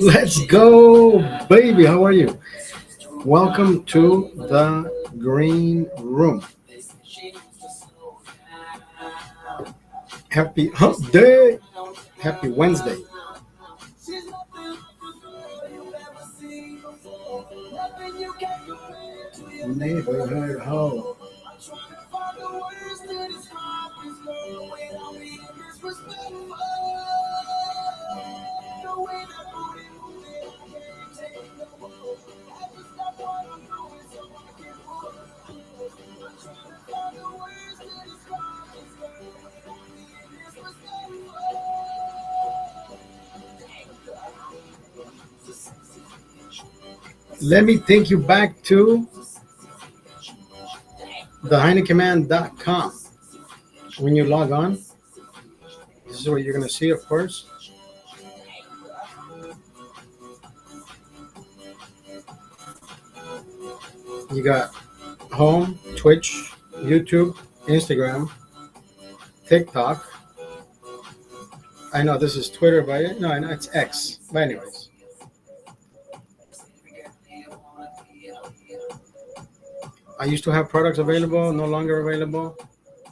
Let's go, baby. How are you? Welcome to the green room. Happy hump day. Happy Wednesday. Neighborhood ho. Let me take you back to TheHeinekenMan.com. When you log on, this is what you're going to see, of course. You got home, Twitch, YouTube, Instagram, TikTok. I know this is Twitter, but no, it's X. But anyways, I used to have products available, no longer available.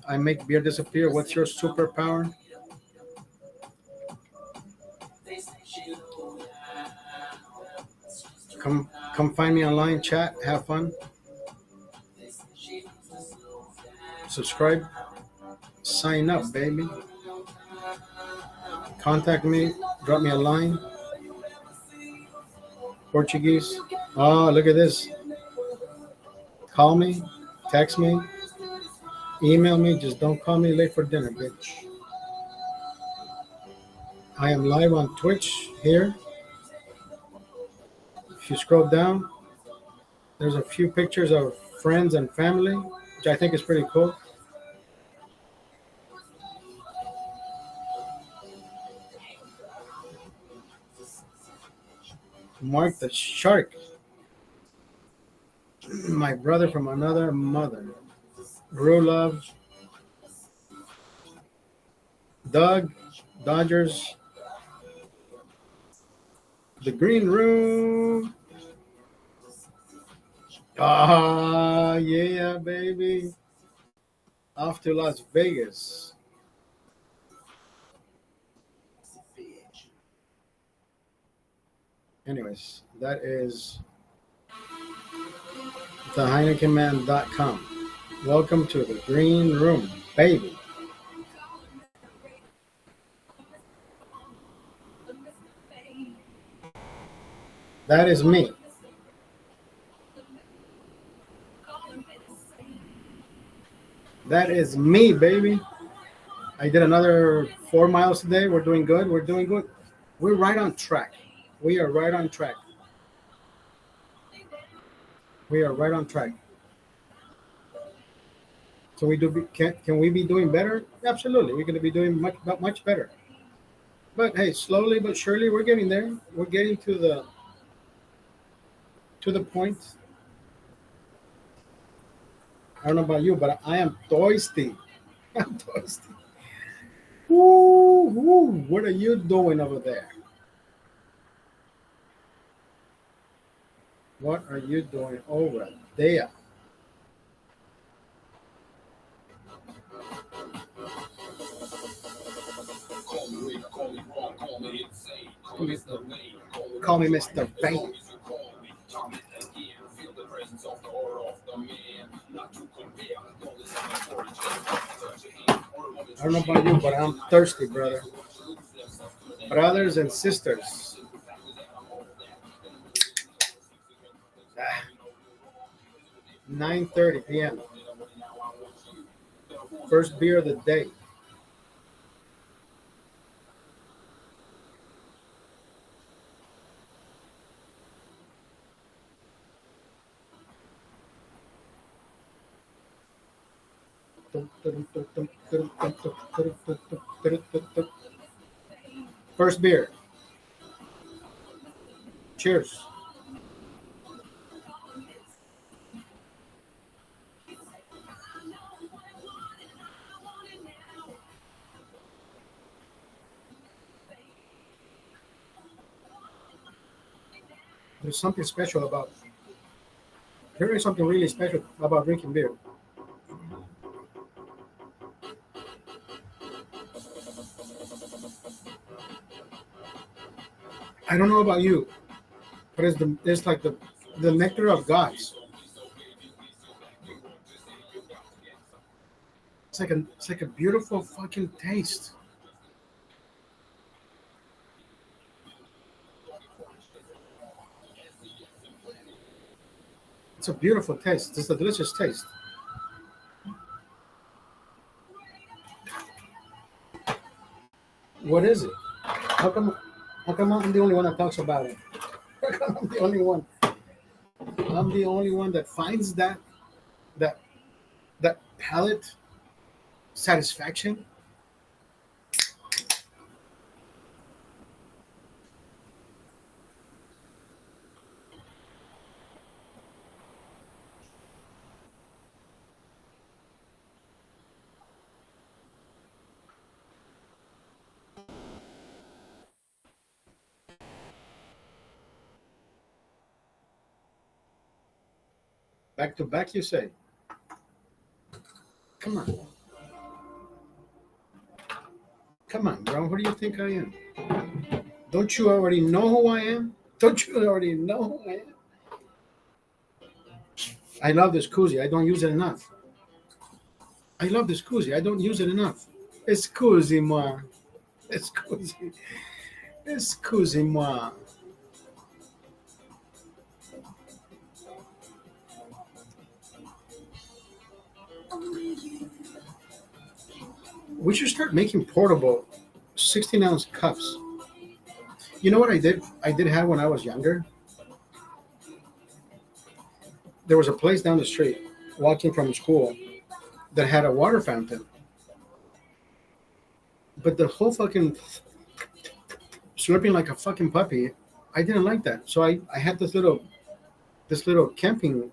I make beer disappear. What's your superpower? Come find me online, chat, have fun. Subscribe. Sign up, baby. Contact me. Drop me a line. Portuguese. Oh, look at this. Call me. Text me. Email me. Just don't call me late for dinner, bitch. I am live on Twitch here. If you scroll down, there's a few pictures of friends and family, which I think is pretty cool. Mark the Shark. My brother from another mother. Real love. Doug. Dodgers. The green room. Ah, yeah, baby. Off to Las Vegas. Anyways, that is TheHeinekenMan.com. Welcome to the green room, baby. That is me. That is me, baby. I did another 4 miles today. We're doing good. We're doing good. We're right on track. We are right on track. We are right on track. So can we be doing better? Absolutely. We're going to be doing much better. But hey, slowly but surely we're getting there. We're getting to the point. I don't know about you, but I am thirsty. I'm thirsty. Woo, woo. What are you doing over there? What are you doing over there? Call me Mr. Fame. I don't know about you, but I'm thirsty, brother. Brothers and sisters. 9:30 p.m. First beer of the day. First beer. Cheers. There's something special about. There is something really special about drinking beer. I don't know about you, but it's like the nectar of gods. It's like a beautiful fucking taste. It's a beautiful taste. It's a delicious taste. What is it? How come? How come I'm the only one that talks about it? How come I'm the only one? I'm the only one that finds that that palate satisfaction. Back to back, you say? Come on, come on, bro. Who do you think I am? Don't you already know who I am? Don't you already know who I am? I love this koozie. I don't use it enough. I love this koozie. I don't use it enough. Excusez-moi. Excuse. Excusez-moi. We should start making portable 16-ounce cups. You know what I did? I did have when I was younger. There was a place down the street, walking from school, that had a water fountain. But the whole fucking slurping like a fucking puppy, I didn't like that. So I had this little camping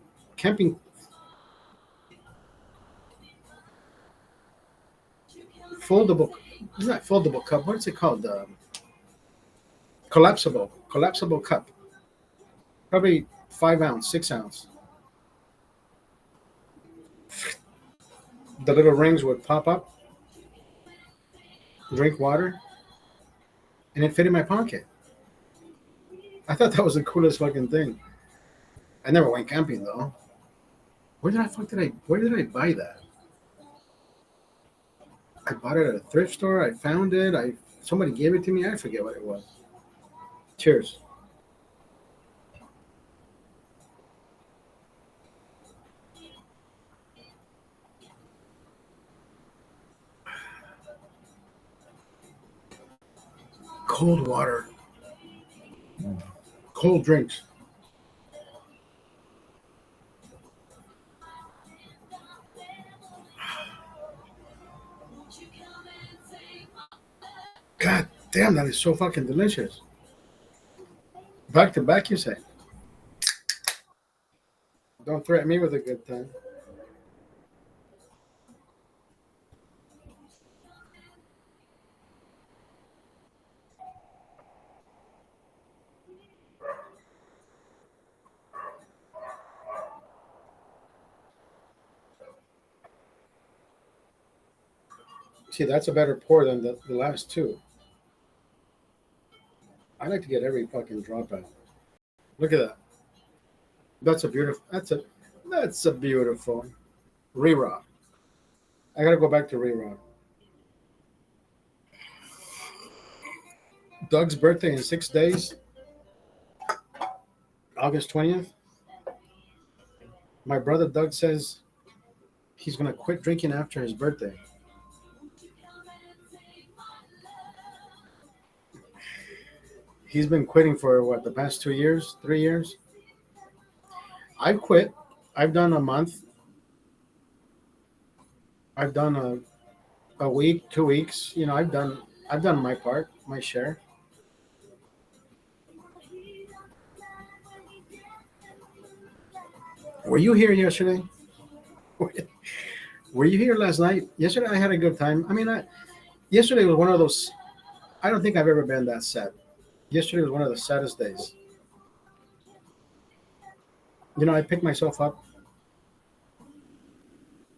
foldable. It's not foldable cup. What's it called? Collapsible cup. Probably 5 ounce, 6 ounce. The little rings would pop up, drink water, and it fit in my pocket. I thought that was the coolest fucking thing. I never went camping though. Where did I buy that? I bought it at a thrift store. I found it. Somebody gave it to me. I forget what it was. Cheers. Cold water. Cold drinks. God damn, that is so fucking delicious. Back to back, you say? Don't threaten me with a good time. See, that's a better pour than the last two. I like to get every fucking drop out. Look at that. That's a beautiful. That's a beautiful rerock. I gotta go back to rerock. Doug's birthday in 6 days, August 20th. My brother Doug says he's gonna quit drinking after his birthday. He's been quitting for what, the past 2 years, 3 years. I've quit. I've done a month. I've done a week, 2 weeks. I've done my part, my share. Were you here yesterday? Were you here last night? Yesterday I had a good time. I mean, yesterday was one of those. I don't think I've ever been that sad. Yesterday was one of the saddest days. I picked myself up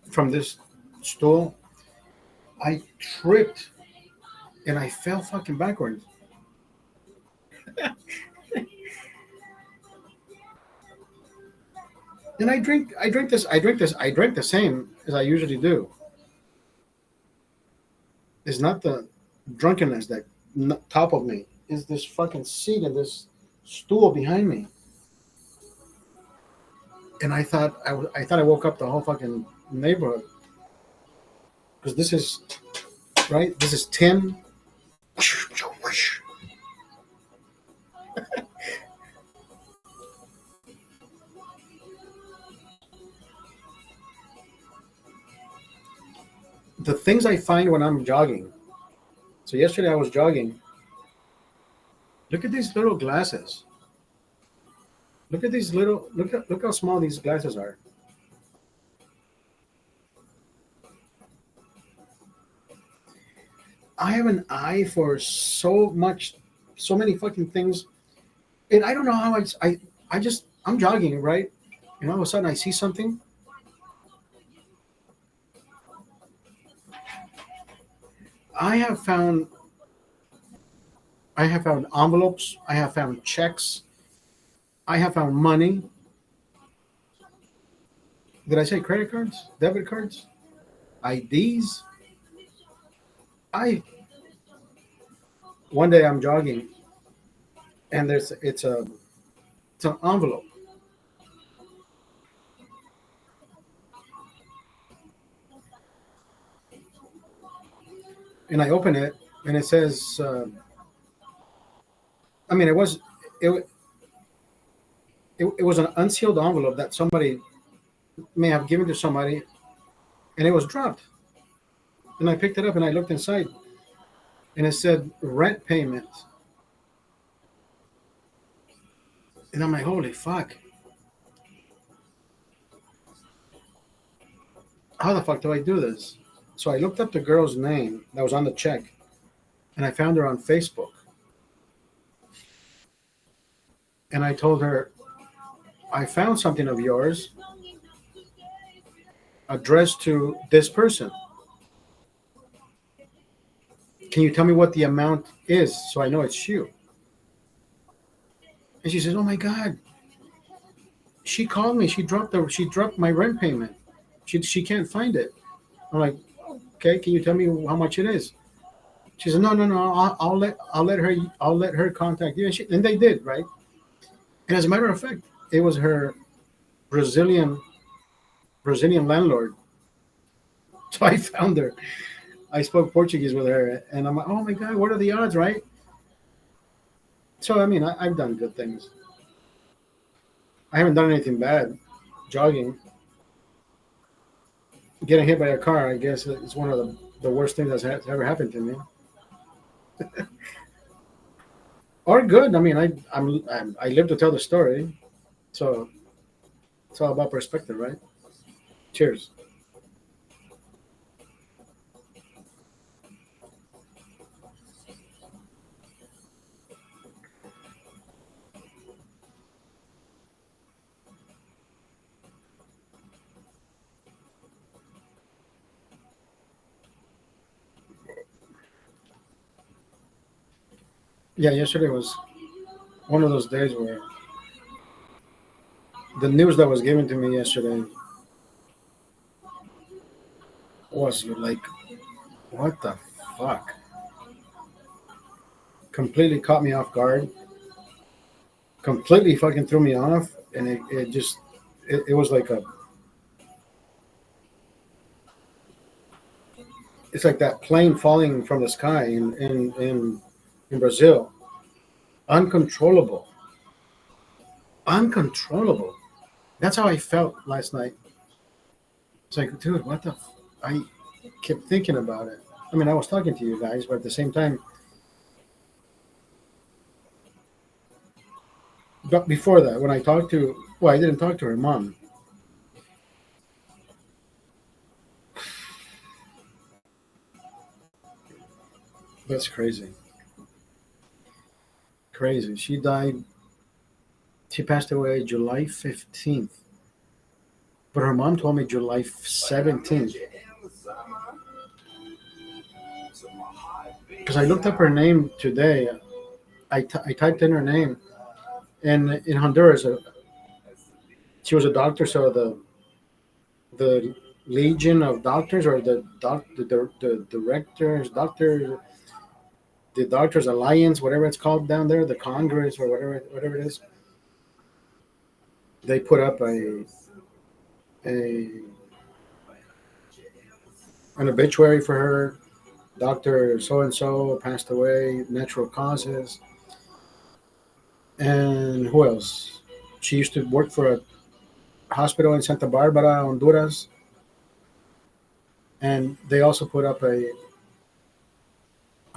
from this stool. I tripped and I fell fucking backwards. And I drink the same as I usually do. It's not the drunkenness that top of me. It's this fucking seat and this stool behind me. And I thought I woke up the whole fucking neighborhood because this is right. This is tin. The things I find when I'm jogging. So yesterday I was jogging. Look at these little glasses. Look at these little. Look how small these glasses are. I have an eye for so much, so many fucking things, and I don't know how I just I'm jogging right, and all of a sudden I see something. I have found I have found envelopes. I have found checks. I have found money. Did I say credit cards, debit cards, IDs? I One day I'm jogging and it's an envelope, and I open it and it says, I mean, it, it was an unsealed envelope that somebody may have given to somebody, and it was dropped. And I picked it up and I looked inside, and it said rent payment, and I'm like, holy fuck, how the fuck do I do this? So I looked up the girl's name that was on the check, and I found her on Facebook, and I told her I found something of yours addressed to this person. Can you tell me what the amount is so I know it's you? And she says, "Oh my God, she called me. She dropped my rent payment. She can't find it." I'm like, "Okay, can you tell me how much it is?" She said, "No, no, no. I'll let her contact you." And they did, right? And as a matter of fact, it was her Brazilian Brazilian landlord. So I found her. I spoke Portuguese with her, and I'm like, "Oh my God, what are the odds, right?" So I mean, I've done good things. I haven't done anything bad. Jogging, getting hit by a car, I guess, is one of the worst things that's ever happened to me. Or good. I mean, I live to tell the story, so it's all about perspective, right? Cheers. Yeah, yesterday was one of those days where the news that was given to me yesterday was like, what the fuck? Completely caught me off guard. Completely fucking threw me off, and it just it was like a it's like that plane falling from the sky in Brazil. Uncontrollable. Uncontrollable. That's how I felt last night. It's like, dude, what the? I kept thinking about it. I mean, I was talking to you guys, but at the same time, but before that, when I talked to, well, I didn't talk to her mom. That's crazy. Crazy. She passed away July 15th, but her mom told me July 17th. Because I looked up her name today. I typed in her name, and in Honduras, she was a doctor. So the Legion of Doctors, or the directors, doctors, the Doctors Alliance, whatever it's called down there, the Congress or whatever it is, they put up a an obituary for her. Doctor so and so passed away, natural causes. And who else? She used to work for a hospital in Santa Barbara, Honduras, and they also put up a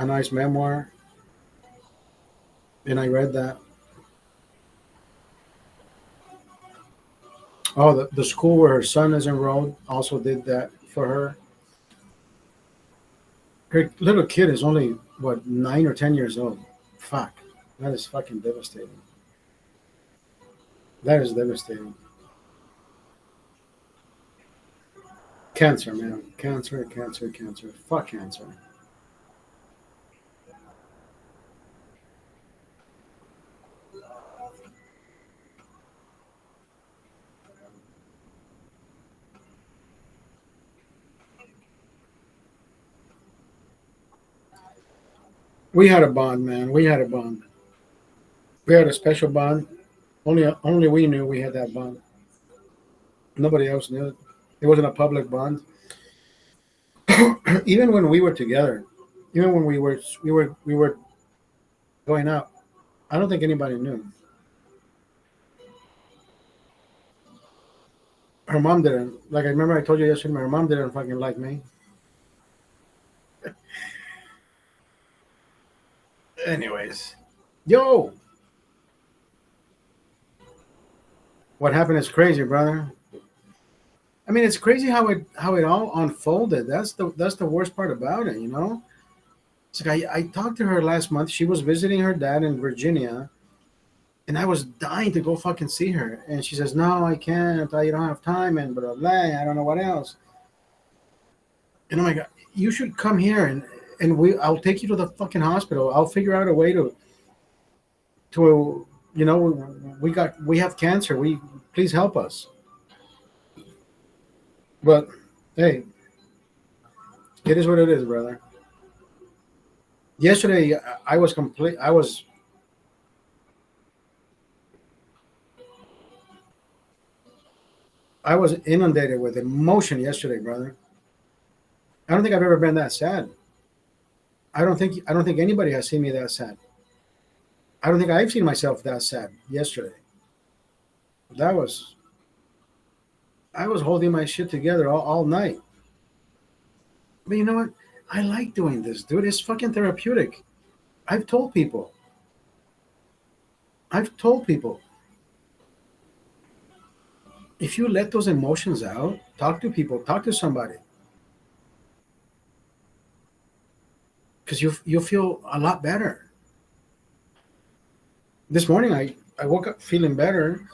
nice memoir, and I read that. Oh, the school where her son is enrolled also did that for her. Her little kid is only what 9 or 10 years old. Fuck, that is fucking devastating. That is devastating. Cancer, man, cancer, cancer, cancer. Fuck cancer. We had a bond, man. We had a bond. We had a special bond. Only we knew we had that bond. Nobody else knew it. It wasn't a public bond. Even when we were together, even when we were going out, I don't think anybody knew. Her mom didn't. Like I remember I told you yesterday, my mom didn't fucking like me. Anyways, yo, what happened is crazy, brother. I mean, it's crazy how it all unfolded. That's the worst part about it, you know. It's like I talked to her last month. She was visiting her dad in Virginia, and I was dying to go fucking see her. And she says, "No, I can't. I don't have time." And blah blah blah. I don't know what else. And I'm like, "You should come here, and I'll take you to the fucking hospital. I'll figure out a way to you know we have cancer. We Please help us." But hey, it is what it is, brother. Yesterday, I was complete. I was inundated with emotion yesterday, brother. I don't think I've ever been that sad. I don't think anybody has seen me that sad. I don't think I've seen myself that sad yesterday. That was I was holding my shit together all night. But you know what? I like doing this, dude. It's fucking therapeutic. I've told people. I've told people if you let those emotions out, talk to people, talk to somebody, because you'll feel a lot better. This morning, I woke up feeling better.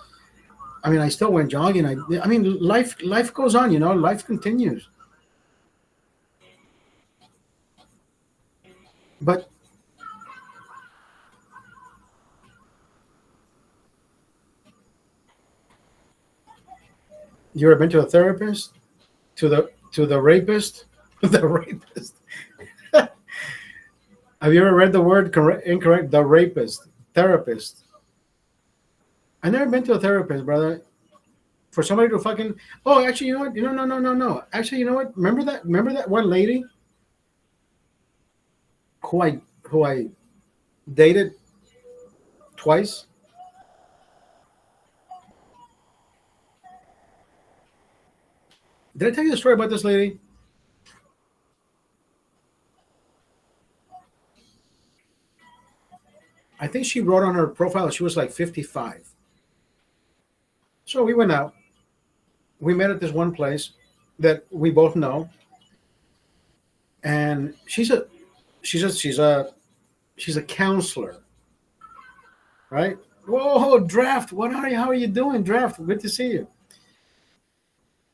I mean, I still went jogging. I mean, life goes on. You know, life continues. But you ever been to a therapist? To the rapist? The rapist. Have you ever read the word incorrect? The rapist, therapist. I never been to a therapist, brother. For somebody to fucking. Oh, actually, you know what? No, no, no, no. Actually, you know what? Remember that one lady who I dated twice. Did I tell you the story about this lady? I think she wrote on her profile she was like 55. So we went out. We met at this one place that we both know, and she's a counselor, right? Whoa, Draft, what are you? How are you doing, Draft? Good to see you.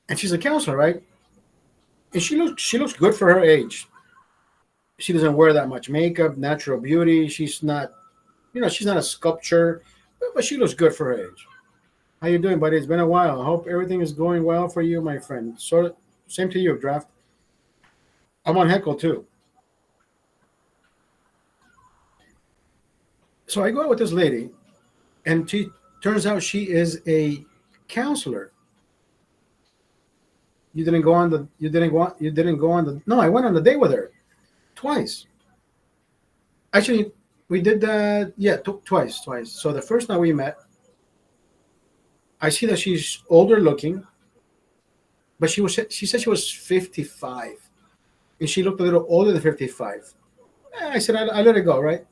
And she's a counselor, right? And she looks good for her age. She doesn't wear that much makeup, natural beauty. She's not, she's not a sculpture, but she looks good for her age. How you doing, buddy? It's been a while. I hope everything is going well for you, my friend. So, same to you, Draft. I'm on Heckle too. So I go out with this lady, and she turns out she is a counselor. You didn't go on the. No, I went on the date with her twice. Actually, we did that. Yeah, twice. So the first night we met, I see that she's older looking, but she said she was 55, and she looked a little older than 55. I said I let it go, right?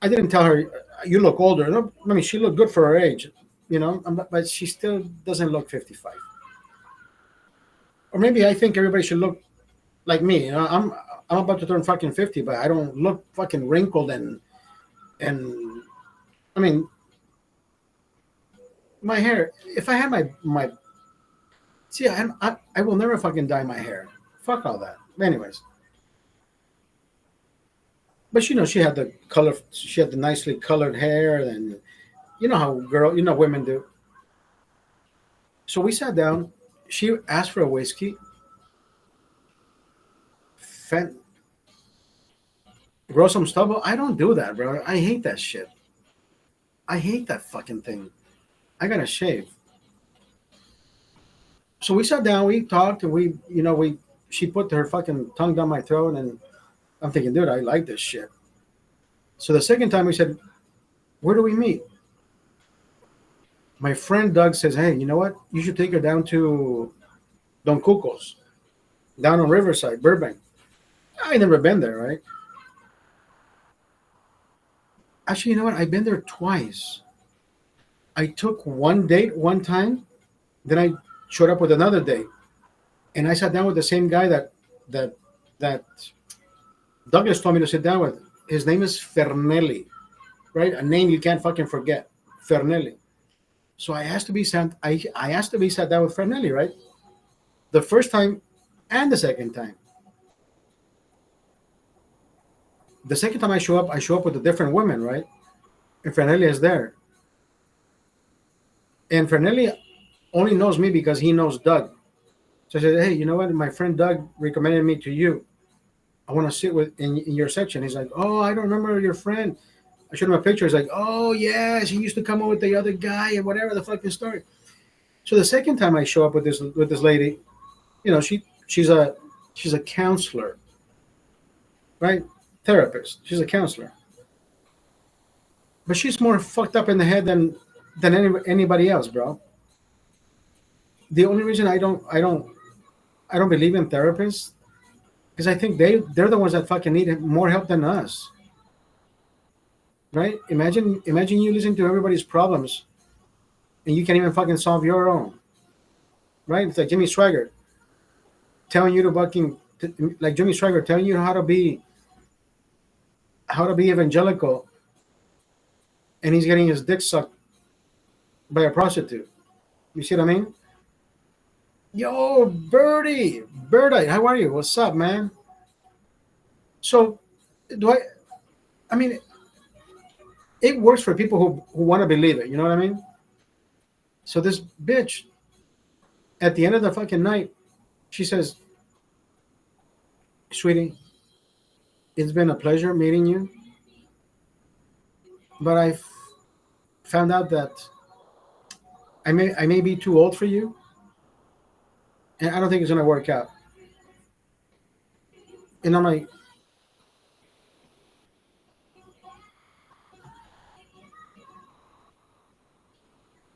I didn't tell her you look older. No, I mean she looked good for her age, but she still doesn't look 55. Or maybe I think everybody should look like me. I'm about to turn fucking 50, but I don't look fucking wrinkled and I mean my hair. If I had my see, I will never fucking dye my hair. Fuck all that. Anyways, but she had the color. She had the nicely colored hair, and you know how women do. So we sat down. She asked for a whiskey. Fent, grow some stubble. I don't do that, bro. I hate that shit. I hate that fucking thing. I gotta shave. So we sat down. We talked, and we. She put her fucking tongue down my throat, and I'm thinking, dude, I like this shit. So the second time we said, where do we meet? My friend Doug says, hey, you know what? You should take her down to Don Cuco's, down on Riverside, Burbank. I never been there, right? Actually, you know what? I've been there twice. I took one date one time, then I showed up with another date, and I sat down with the same guy that that Douglas told me to sit down with. His name is Fernelli, right? A name you can't fucking forget, Fernelli. So I asked to be sat down with Fernelli, right? The first time and the second time. The second time I show up with a different woman, right? And Fernelli is there. And Fernelli only knows me because he knows Doug. So I said, hey, you know what? My friend Doug recommended me to you. I want to sit in your section. He's like, oh, I don't remember your friend. I showed him a picture. He's like, oh, yes, he used to come over with the other guy and whatever the fucking story. So the second time I show up with this lady, she's a counselor, right? Therapist. She's a counselor. But she's more fucked up in the head than anybody else, bro. The only reason I don't believe in therapists because I think they're the ones that fucking need more help than us, right? Imagine you listen to everybody's problems and you can't even fucking solve your own, right? It's like Jimmy Swagger telling you to fucking like Jimmy Swagger telling you how to be evangelical, and he's getting his dick sucked by a prostitute. You see what I mean? Yo, Birdie, how are you? What's up, man? So, do I? I mean, it works for people who want to believe it. You know what I mean? So this bitch, at the end of the fucking night, she says, "Sweetie, it's been a pleasure meeting you, but I found out that I may be too old for you, and I don't think it's gonna work out." And I'm like,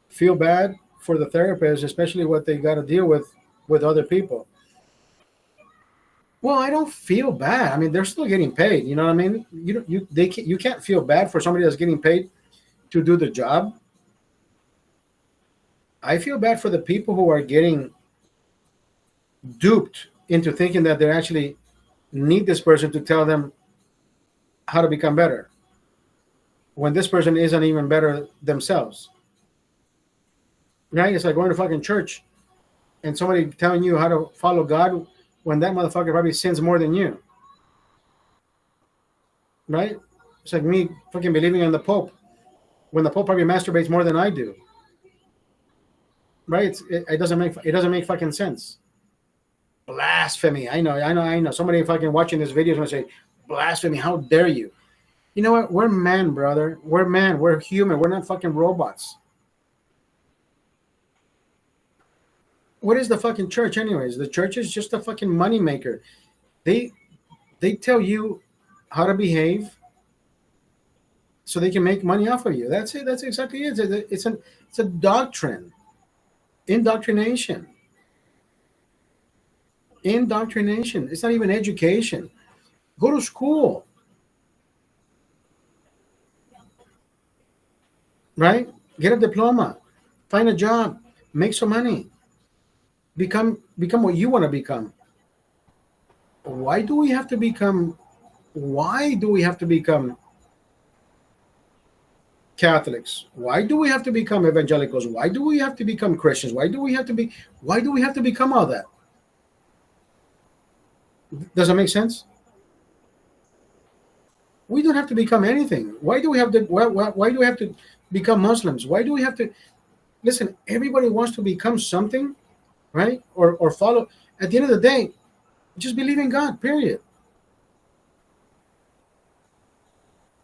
feel bad for the therapist, especially what they got to deal with other people. Well, I don't feel bad. I mean, they're still getting paid. You know what I mean? You can't feel bad for somebody that's getting paid to do the job. I feel bad for the people who are getting duped into thinking that they actually need this person to tell them how to become better. when this person isn't even better themselves. Right? It's like going to fucking church and somebody telling you how to follow God when that motherfucker probably sins more than you. Right? It's like me fucking believing in the Pope when the Pope probably masturbates more than I do. Right? It doesn't make fucking sense. Blasphemy. I know. Somebody fucking watching this video is gonna say, blasphemy, how dare you? You know what? We're men, brother. We're men. We're human. We're not fucking robots. What is the fucking church anyways? The church is just a fucking moneymaker. They they tell you how to behave so they can make money off of you. That's it. That's exactly it. It's a doctrine. Indoctrination. Indoctrination. It's not even education. Go to school. Right? Get a diploma. Find a job. Make some money. Become what you want to become. Why do we have to become why do we have to become Catholics? Why do we have to become evangelicals? Why do we have to become Christians? Why do we have to become all that? Does that make sense? We don't have to become anything. Why do we have to become Muslims? Why do we have to listen? Everybody wants to become something, right? Or follow. At the end of the day, just believe in God. Period.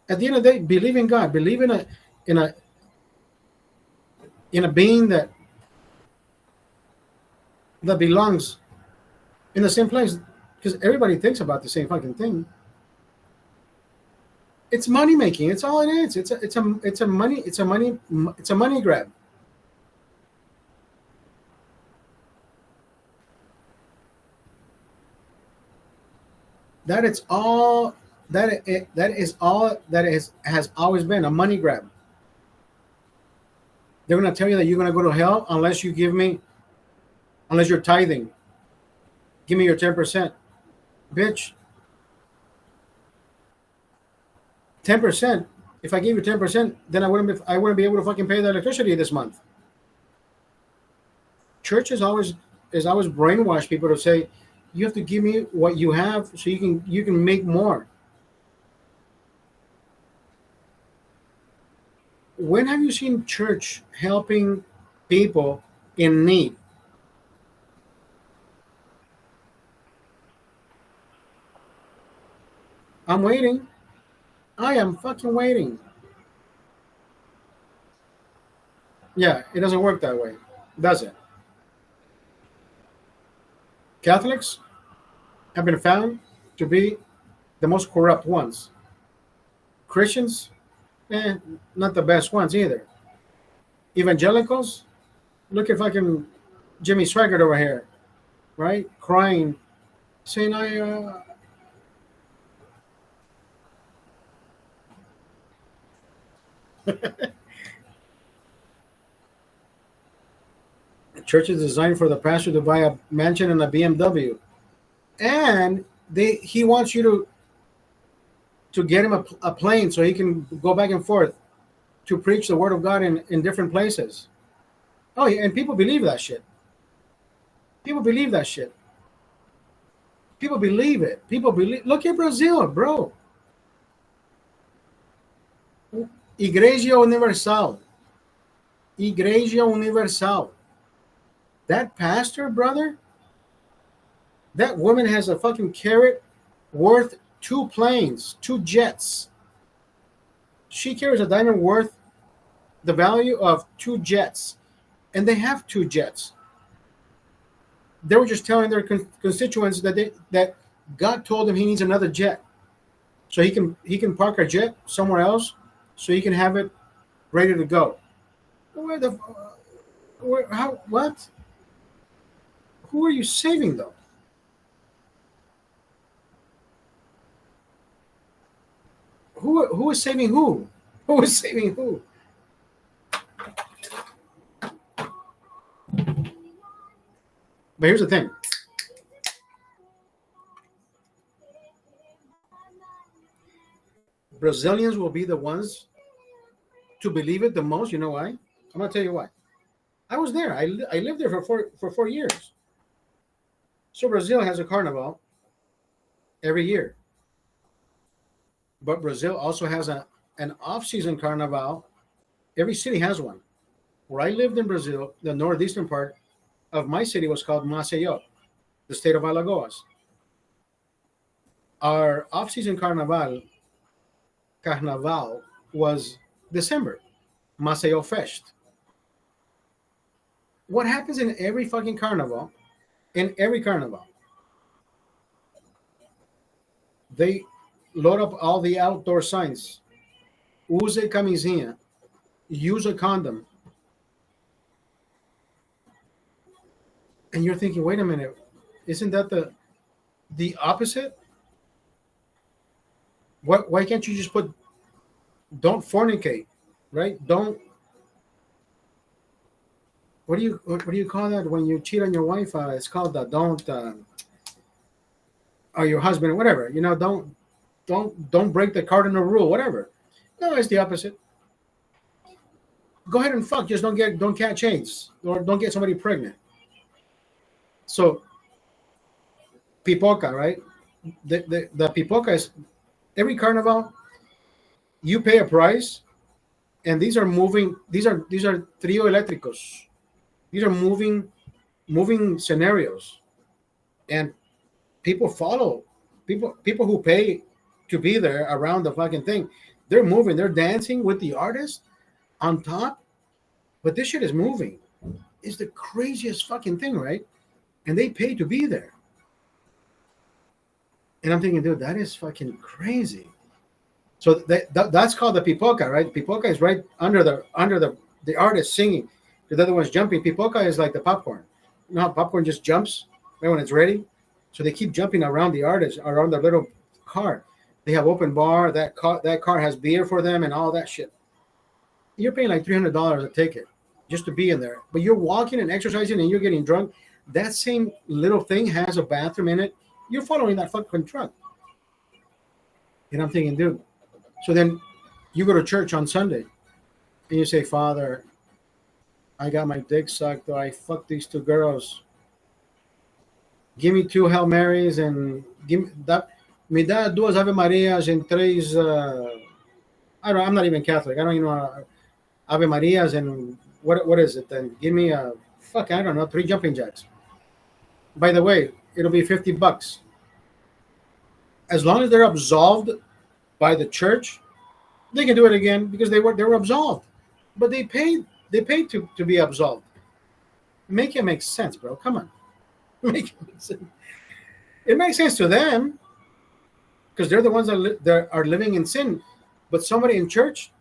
At the end of the day, believe in God. Believe in a in a being that belongs in the same place. Because everybody thinks about the same fucking thing. It's money making. It's all it is. It's a money grab. That it's all that is all that is has always been a money grab. They're gonna tell you that you're gonna go to hell unless you're tithing. Give me your 10%, bitch. 10%. If I gave you 10%, then I wouldn't be able to fucking pay the electricity this month. Church is always brainwash people to say you have to give me what you have so you can make more. When have you seen church helping people in need? I'm waiting. I am fucking waiting. Yeah, it doesn't work that way, does it? Catholics have been found to be the most corrupt ones. Christians, not the best ones either. Evangelicals, look at fucking Jimmy Swaggart over here, right? Crying, saying, church is designed for the pastor to buy a mansion and a BMW. And he wants you to get him a plane so he can go back and forth to preach the word of God in different places. Oh, yeah, and people believe that shit. People believe that shit. People believe it. People believe. Look at Brazil, bro. Igreja Universal. Igreja Universal. That pastor, brother, that woman has a fucking carrot worth 2 planes, 2 jets. She carries a diamond worth the value of 2 jets. And they have 2 jets. They were just telling their constituents that God told him he needs another jet, so he can park a jet somewhere else, so he can have it ready to go. How, what? Who are you saving though? Who is saving who? Who is saving who? But here's the thing. Brazilians will be the ones to believe it the most. You know why? I'm gonna tell you why. I was there. I lived there for 4 years. So Brazil has a carnival every year, but Brazil also has an off-season carnival. Every city has one. Where I lived in Brazil, the northeastern part of my city was called Maceió, the state of Alagoas. Our off-season carnaval was December, Maceió Fest. What happens in every fucking carnival? In every carnival, they load up all the outdoor signs. Use camisinha. Use a condom. And you're thinking, wait a minute, isn't that the opposite? Why can't you just put don't fornicate, right? Don't what do you call that when you cheat on your wife? It's called don't or your husband, whatever. Don't break the cardinal rule, whatever. No, it's the opposite. Go ahead and fuck. Just don't catch AIDS or don't get somebody pregnant. So pipoca, right? The pipoca is every carnival. You pay a price, and these are moving. These are trio eléctricos. These are moving scenarios, and people follow. People who pay to be there around the fucking thing. They're moving. They're dancing with the artist on top, but this shit is moving. It's the craziest fucking thing, right? And they pay to be there. And I'm thinking, dude, that is fucking crazy. So that's called the pipoca, right? Pipoca is right under the artist singing. The other one's jumping. Pipoca is like the popcorn. You know how popcorn just jumps right when it's ready? So they keep jumping around the artist, around their little car. They have open bar. That car has beer for them and all that shit. You're paying like $300 a ticket just to be in there. But you're walking and exercising and you're getting drunk. That same little thing has a bathroom in it. You're following that fucking truck. And I'm thinking, dude. So then you go to church on Sunday and you say, Father, I got my dick sucked or I fucked these two girls. Give me 2 Hail Marys and me dá 2 Ave Marias and 3 I'm not even Catholic. I don't even know Ave Marias and what is it then? Give me I don't know, 3 jumping jacks. By the way, it'll be $50. As long as they're absolved by the church, they can do it again because they were absolved. But they paid to be absolved. Make it make sense, bro. Come on. Make it make sense. It makes sense to them because they're the ones that are living in sin. But somebody in church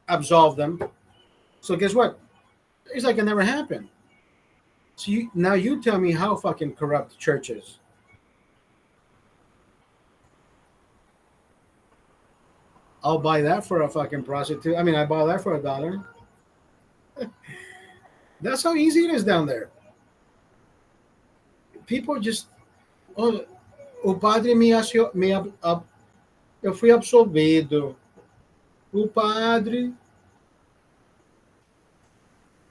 absolved them. So guess what? It's like it never happened. So now you tell me how fucking corrupt the church is. I'll buy that for a fucking prostitute. I mean, I buy that for $1. That's how easy it is down there. People just, o padre eu fui absolvido. O padre,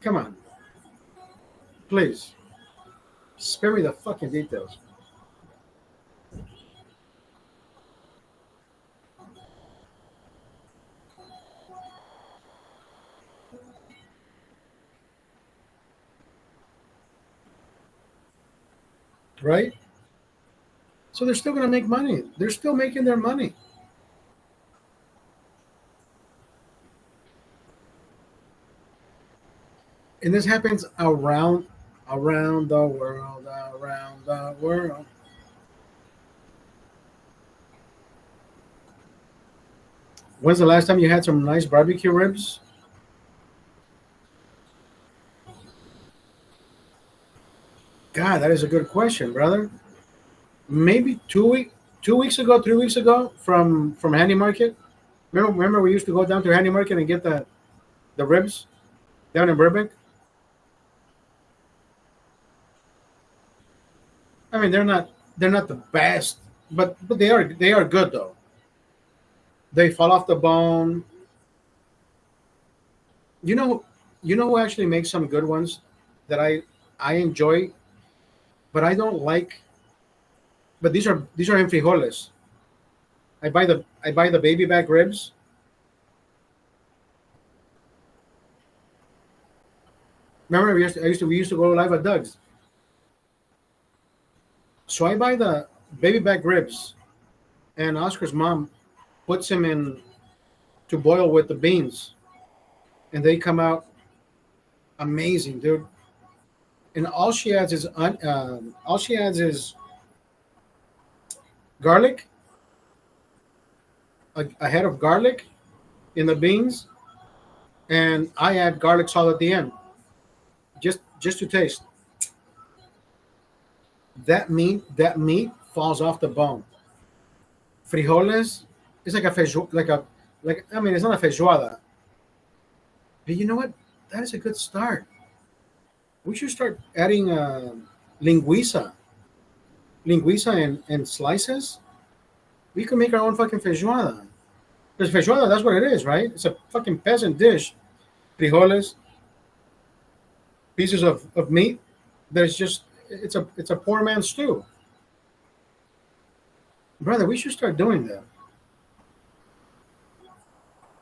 come on, please, spare me the fucking details. Right? So they're still going to make money. They're still making their money. And this happens around the world, around the world. When's the last time you had some nice barbecue ribs? God, that is a good question, brother. Maybe 2 weeks ago, 3 weeks ago, from Handy Market. Remember, we used to go down to Handy Market and get the ribs down in Burbank. I mean, they're not the best, but they are good though. They fall off the bone. You know, you know who actually makes some good ones that I enjoy, but I don't like. But these are in frijoles. I buy the baby back ribs. Remember, we used to go live at Doug's. So I buy the baby back ribs, and Oscar's mom puts him in to boil with the beans, and they come out amazing, dude. And all she adds is garlic, a head of garlic in the beans, and I add garlic salt at the end, just to taste. That meat falls off the bone. Frijoles is like a I mean, it's not a feijoada, but you know what? That is a good start. We should start adding linguiça, and slices. We can make our own fucking feijoada. Because feijoada, that's what it is, right? It's a fucking peasant dish. Frijoles, pieces of meat. There's just it's a poor man's stew, brother. We should start doing that.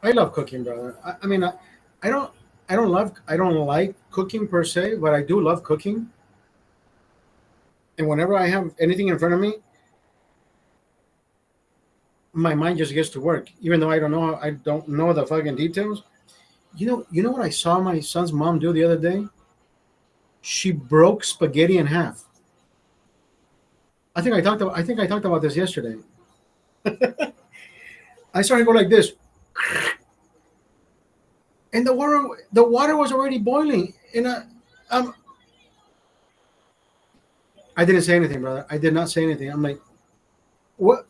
I love cooking, brother. I mean, I don't I don't like cooking per se, but I do love cooking. And whenever I have anything in front of me, my mind just gets to work, even though I don't know the fucking details. You know what I saw my son's mom do the other day? She broke spaghetti in half. I think I talked about this yesterday. I started to go like this, and the water was already boiling. And um, I didn't say anything, brother. I did not say anything. I'm like, what?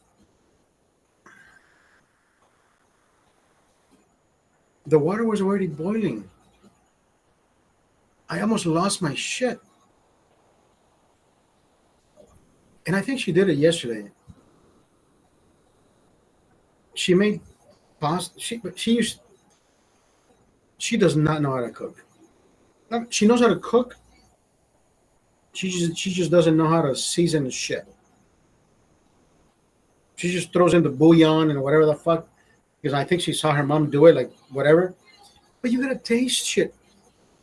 The water was already boiling. I almost lost my shit. And I think she did it yesterday. She made pasta. She does not know how to cook. She knows how to cook. She just doesn't know how to season shit. She just throws in the bouillon and whatever the fuck. Because I think she saw her mom do it, like whatever. But you gotta taste shit.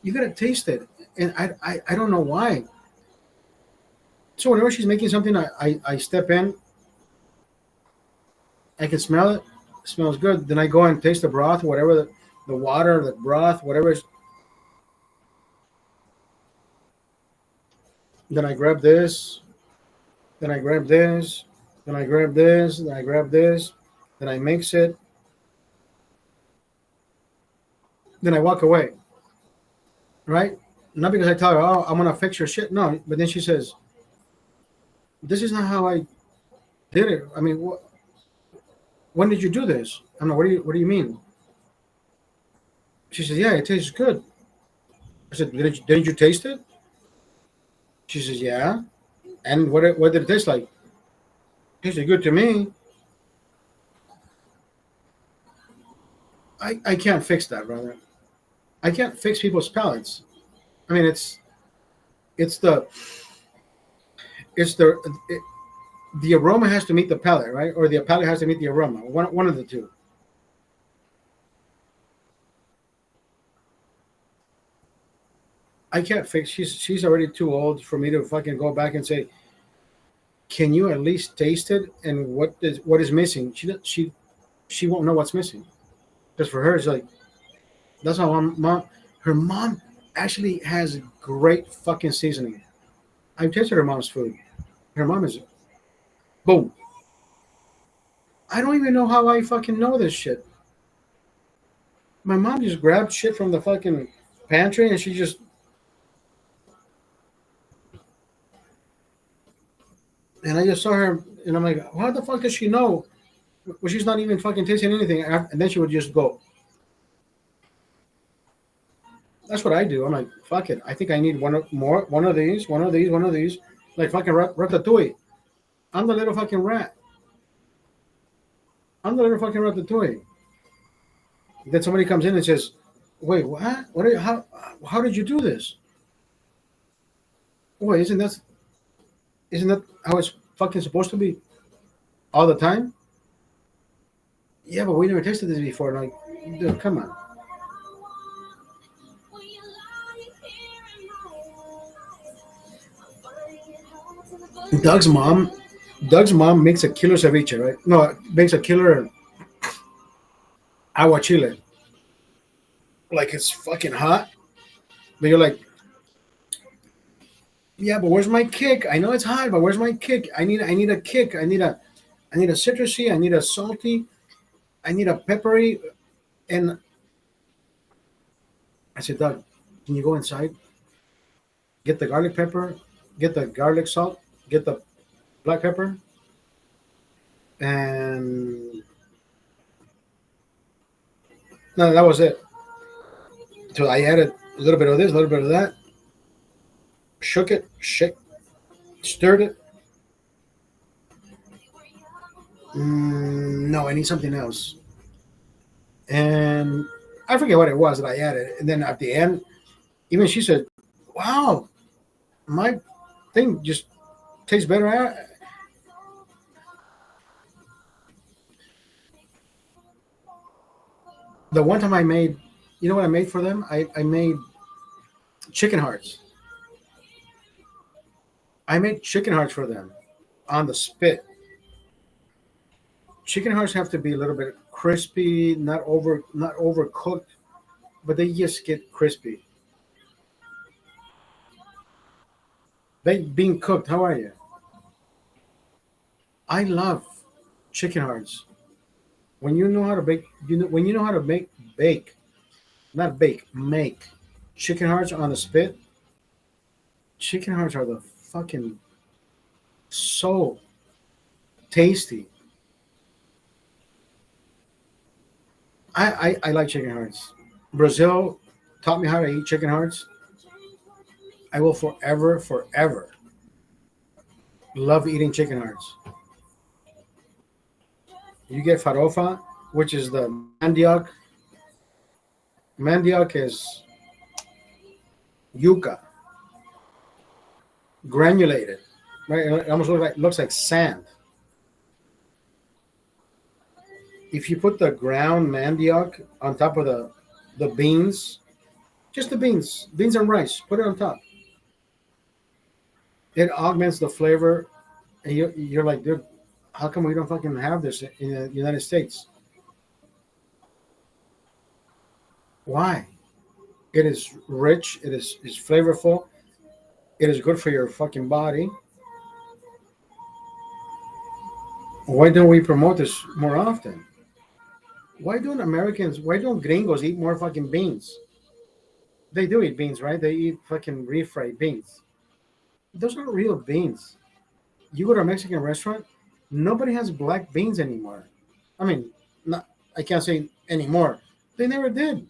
You gotta taste it. And I don't know why. So whenever she's making something, I step in. I can smell it. It smells good. Then I go and taste the broth, whatever the water, the broth, whatever. Then I grab this. Then I grab this. Then I grab this. Then I grab this. Then I mix it. Then I walk away. Right? Not because I tell her, oh, I'm gonna fix your shit. No, but then she says, "This is not how I did it. I mean, when did you do this?" I'm like, "What do you mean?" She says, "Yeah, it tastes good." I said, "Didn't you taste it?" She says, "Yeah." And what did it taste like? It tasted good to me. I can't fix that, brother. I can't fix people's palates. I mean, it's the it's the aroma has to meet the palate, right? Or the palate has to meet the aroma. One of the two. I can't fix. She's already too old for me to fucking go back and say, "Can you at least taste it?" And what is missing? She won't know what's missing. Because for her, it's like that's how her mom actually has great fucking seasoning. I've tasted her mom's food. Her mom is boom. I don't even know how I fucking know this shit. My mom just grabbed shit from the fucking pantry and and I just saw her and I'm like, how the fuck does she know? Well, she's not even fucking tasting anything. And then she would just go. That's what I do. I'm like, fuck it. I think I need one of these, one of these, one of these. Like fucking ratatouille. I'm the little fucking rat. I'm the little fucking ratatouille. Then somebody comes in and says, Wait, what? How did you do this? Wait, isn't that how it's fucking supposed to be all the time? Yeah, but we never tasted this before. Like, dude, come on. Doug's mom, Doug's mom makes a killer ceviche, right? No, makes a killer aguachile. Like it's fucking hot, but you're like, yeah, but where's my kick? I know it's hot, but where's my kick? I need a kick. I need a citrusy. I need a salty. I need a peppery. And I said, Doug, can you go inside? Get the garlic pepper, get the garlic salt, get the black pepper, and no, that was it. So I added a little bit of this, a little bit of that, shook it, stirred it. No, I need something else. And I forget what it was that I added. And then at the end, even she said, wow, my thing just tastes better. The one time I made, you know what I made for them? I made chicken hearts. I made chicken hearts for them on the spit. Chicken hearts have to be a little bit crispy, not overcooked, but they just get crispy. They being cooked. How are you? I love chicken hearts. When you know how to bake, when you know how to bake, not bake, make chicken hearts on the spit. Chicken hearts are the fucking so tasty. I like chicken hearts. Brazil taught me how to eat chicken hearts. I will forever, forever love eating chicken hearts. You get farofa, which is the mandioc. Mandioc is yuca, granulated, right? It almost looks like sand. If you put the ground mandioc on top of the beans, just the beans and rice, put it on top. It augments the flavor, and you're like, dude, how come we don't fucking have this in the United States? Why? It is rich. It is flavorful. It is good for your fucking body. Why don't we promote this more often? Why don't gringos eat more fucking beans? They do eat beans, right? They eat fucking refried beans. Those aren't real beans. You go to a Mexican restaurant, nobody has black beans anymore. I mean, not, I can't say anymore. They never did.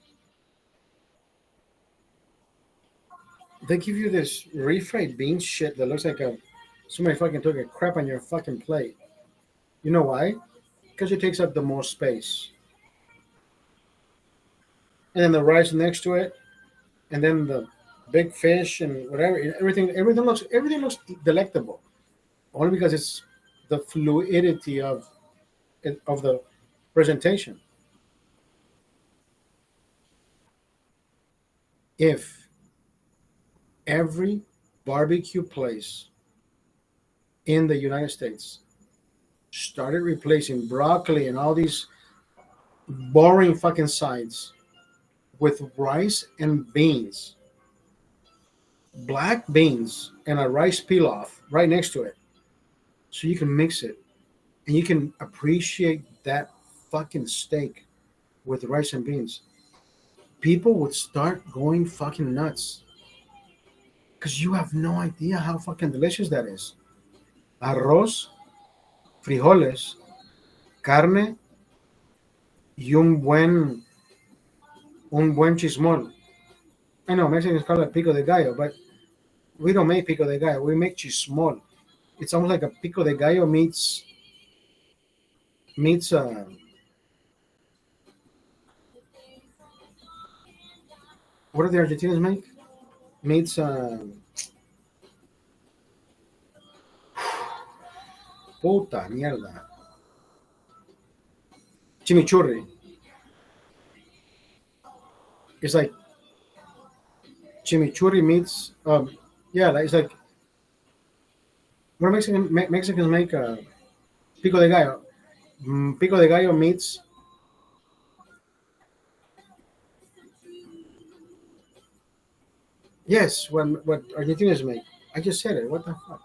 They give you this refried beans shit that looks like somebody fucking took a crap on your fucking plate. You know why? Because it takes up the most space. And then the rice next to it, and then the big fish and whatever. Everything looks delectable. Only because it's the fluidity of the presentation. If every barbecue place in the United States started replacing broccoli and all these boring fucking sides with rice and beans, black beans, and a rice pilaf right next to it, so you can mix it and you can appreciate that fucking steak with rice and beans, people would start going fucking nuts because you have no idea how fucking delicious that is. Arroz, frijoles, carne y un buen chismol. I know Mexicans call it pico de gallo, but we don't make pico de gallo. We make chismol. It's almost like a pico de gallo meets What do the Argentinians make? Meats, puta mierda. Chimichurri. It's like chimichurri meats. Yeah, it's like what Mexicans make pico de gallo. Pico de gallo meats. Yes, what Argentinians make. I just said it. What the fuck?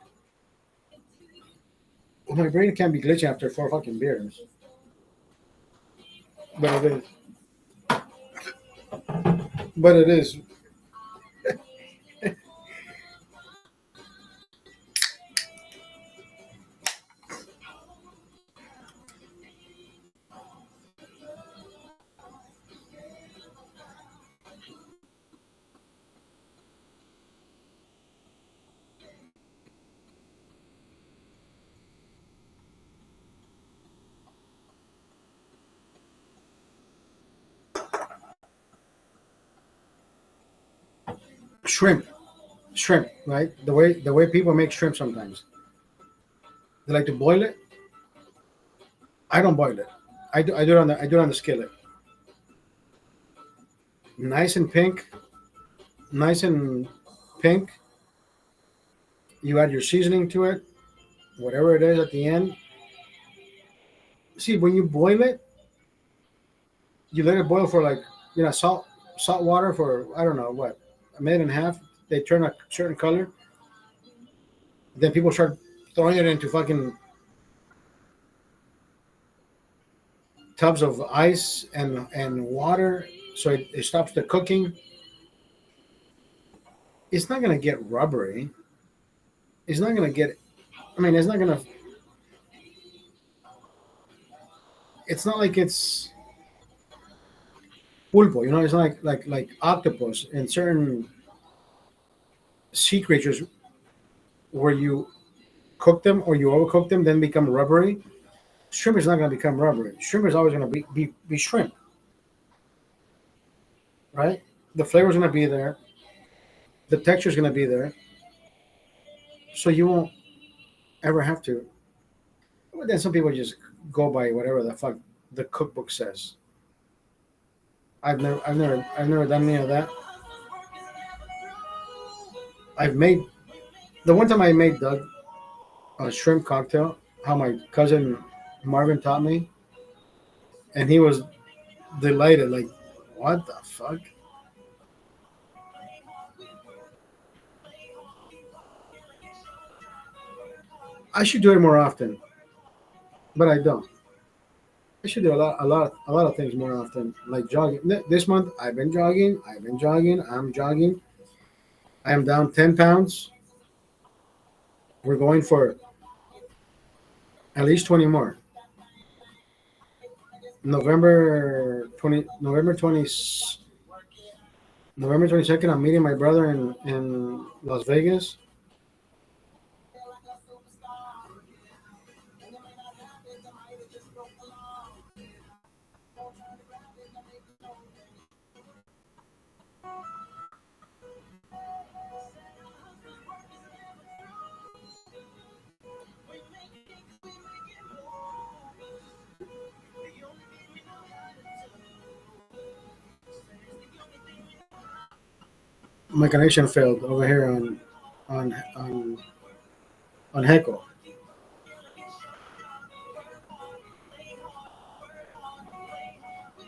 My brain can't be glitching after four fucking beers. But it is. But it is shrimp. Shrimp, right? The way people make shrimp sometimes. They like to boil it. I don't boil it. I do it on the skillet. Nice and pink. Nice and pink. You add your seasoning to it, whatever it is at the end. See, when you boil it, you let it boil for like salt water for I don't know what, a minute and a half. They turn a certain color. Then people start throwing it into fucking tubs of ice and water, so it stops the cooking. It's not gonna get rubbery. It's not gonna get. I mean, it's not gonna. It's not like it's pulpo. It's not like octopus and certain sea creatures where you cook them or you overcook them, then become rubbery. Shrimp is not gonna become rubbery. Shrimp is always gonna be shrimp, right? The flavor is gonna be there. The texture is gonna be there, so you won't ever have to. But then some people just go by whatever the fuck the cookbook says. I've never done any of that. I've made the one time I made Doug a shrimp cocktail. How my cousin Marvin taught me, and he was delighted. Like, what the fuck? I should do it more often, but I don't. I should do a lot of things more often, like jogging. This month, I've been jogging. I've been jogging. I'm jogging. I am down 10 pounds. We're going for at least 20 more. November 22nd. I'm meeting my brother in Las Vegas. My connection failed over here on on on Heckle.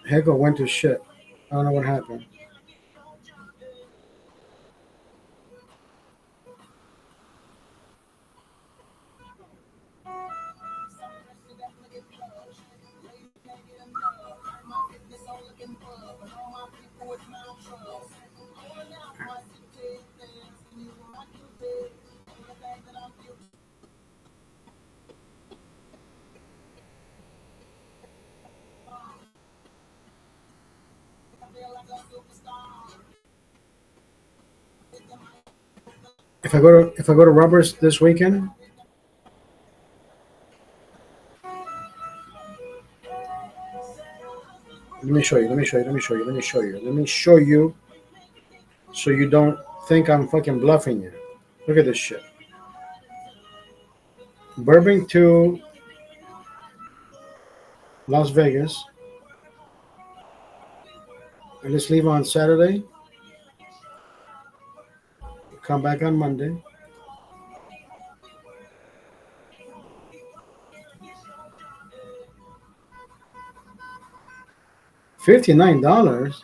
Heckle went to shit. I don't know what happened. If I go to Roberts this weekend, let me show you. Let me show you. Let me show you. Let me show you. Let me show you. So you don't think I'm fucking bluffing you. Look at this shit. Burbank to Las Vegas. And let's leave on Saturday. Come back on Monday. $59?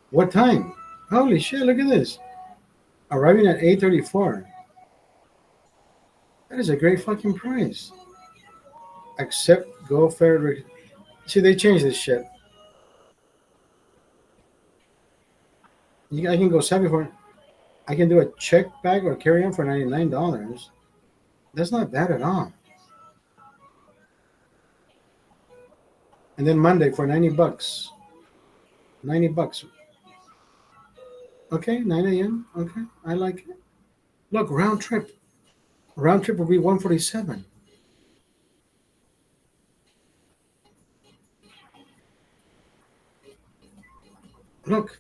What time? Holy shit, look at this. Arriving at 8:34. That is a great fucking price. Accept go fare. See, they changed this shit. I can go 74. I can do a check bag or carry on for $99. That's not bad at all. And then Monday for 90 bucks. 90 bucks. Okay, 9 a.m. Okay, I like it. Look, round trip. Round trip will be 147. Look,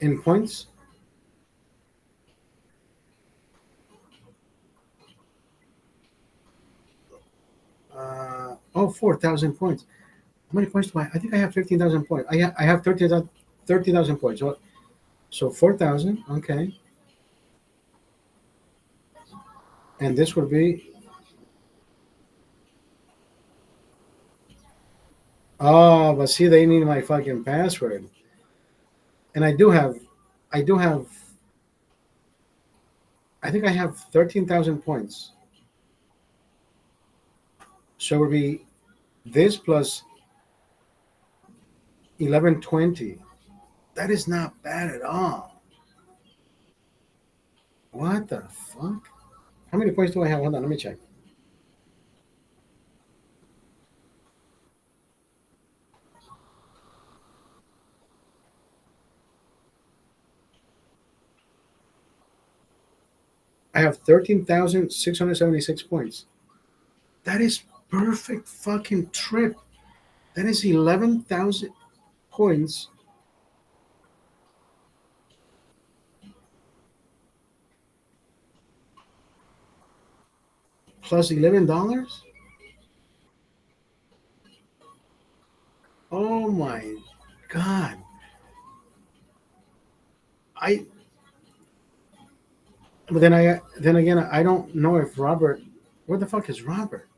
in points. Oh, 4,000 points. How many points do I? I think I have 15,000 points. I have 30,000 points. So 4,000. Okay. And this would be. Oh, but see, they need my fucking password. And I do have, I think I have 13,000 points. So it would be this plus 1120. That is not bad at all. What the fuck? How many points do I have? Hold on, let me check. I have 13,676 points. That is perfect fucking trip. That is 11,000 points plus $11. Oh my god. I but then again I don't know if Robert where the fuck is Robert?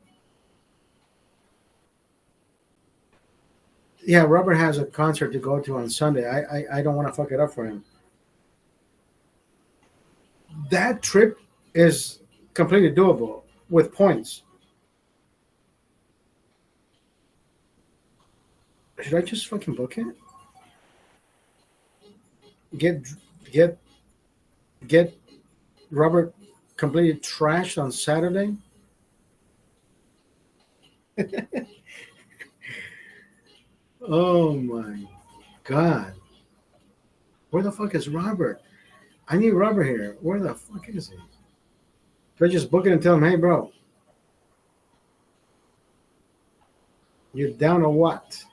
Yeah, Robert has a concert to go to on Sunday. I don't want to fuck it up for him. That trip is completely doable with points. Should I just fucking book it? Get get get Robert completely trashed on Saturday? Oh my god. Where the fuck is Robert? I need Robert here. Where the fuck is he? Should I just book it and tell him, hey bro, you're down or what?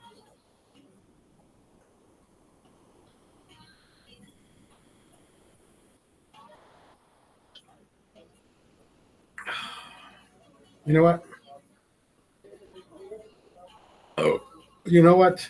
You know what? Oh. You know what?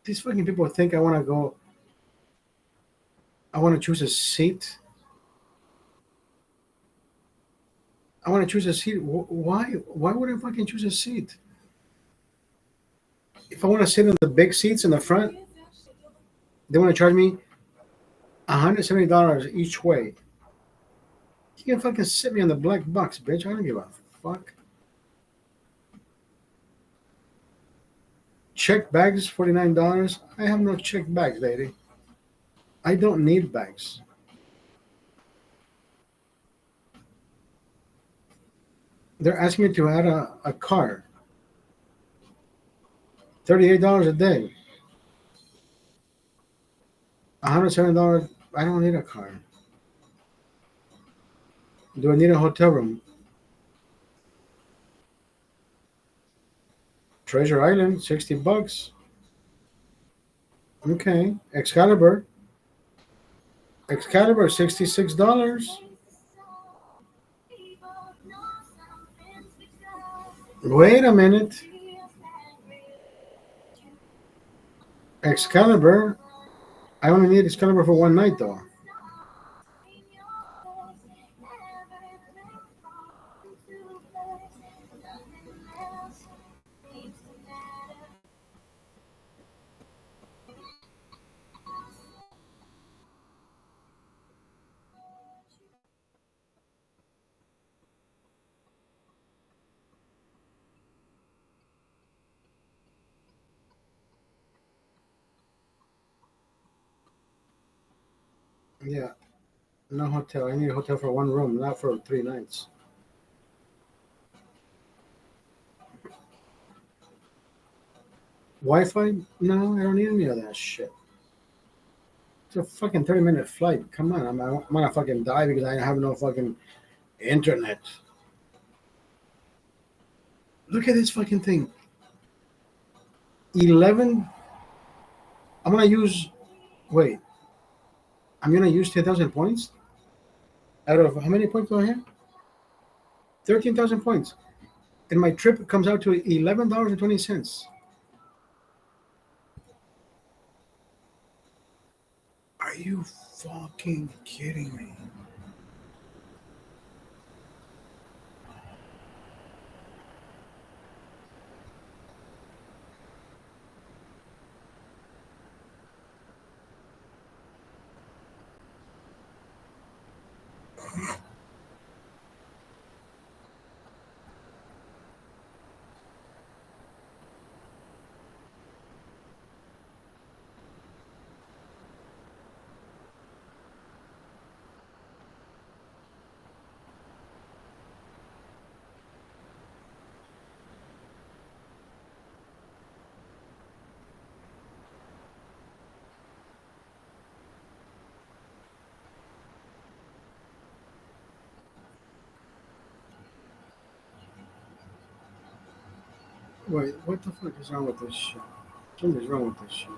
These fucking people think I want to go. I want to choose a seat. I want to choose a seat. Why? Why would I fucking choose a seat? If I want to sit in the big seats in the front, they want to charge me $170 each way. You can fucking sit me on the black box, bitch. I don't give a fuck. Check bags, $49. I have no check bags, lady. I don't need bags. They're asking me to add a car. $38 a day. $107. I don't need a car. Do I need a hotel room? Treasure Island, $60. Okay. Excalibur, $66. Wait a minute. Excalibur. I only need Excalibur for one night though. Yeah. No hotel. I need a hotel for one room, not for 3 nights. Wi-Fi? No, I don't need any of that shit. It's a fucking 30-minute flight. Come on, I'm gonna fucking die because I have no fucking internet. Look at this fucking thing. 11. I'm gonna use. Wait. I'm gonna use 10,000 points. Out of how many points do I have? 13,000 points, and my trip comes out to $11.20. Are you fucking kidding me? Wait, what the fuck is wrong with this shit? Something's wrong with this shit.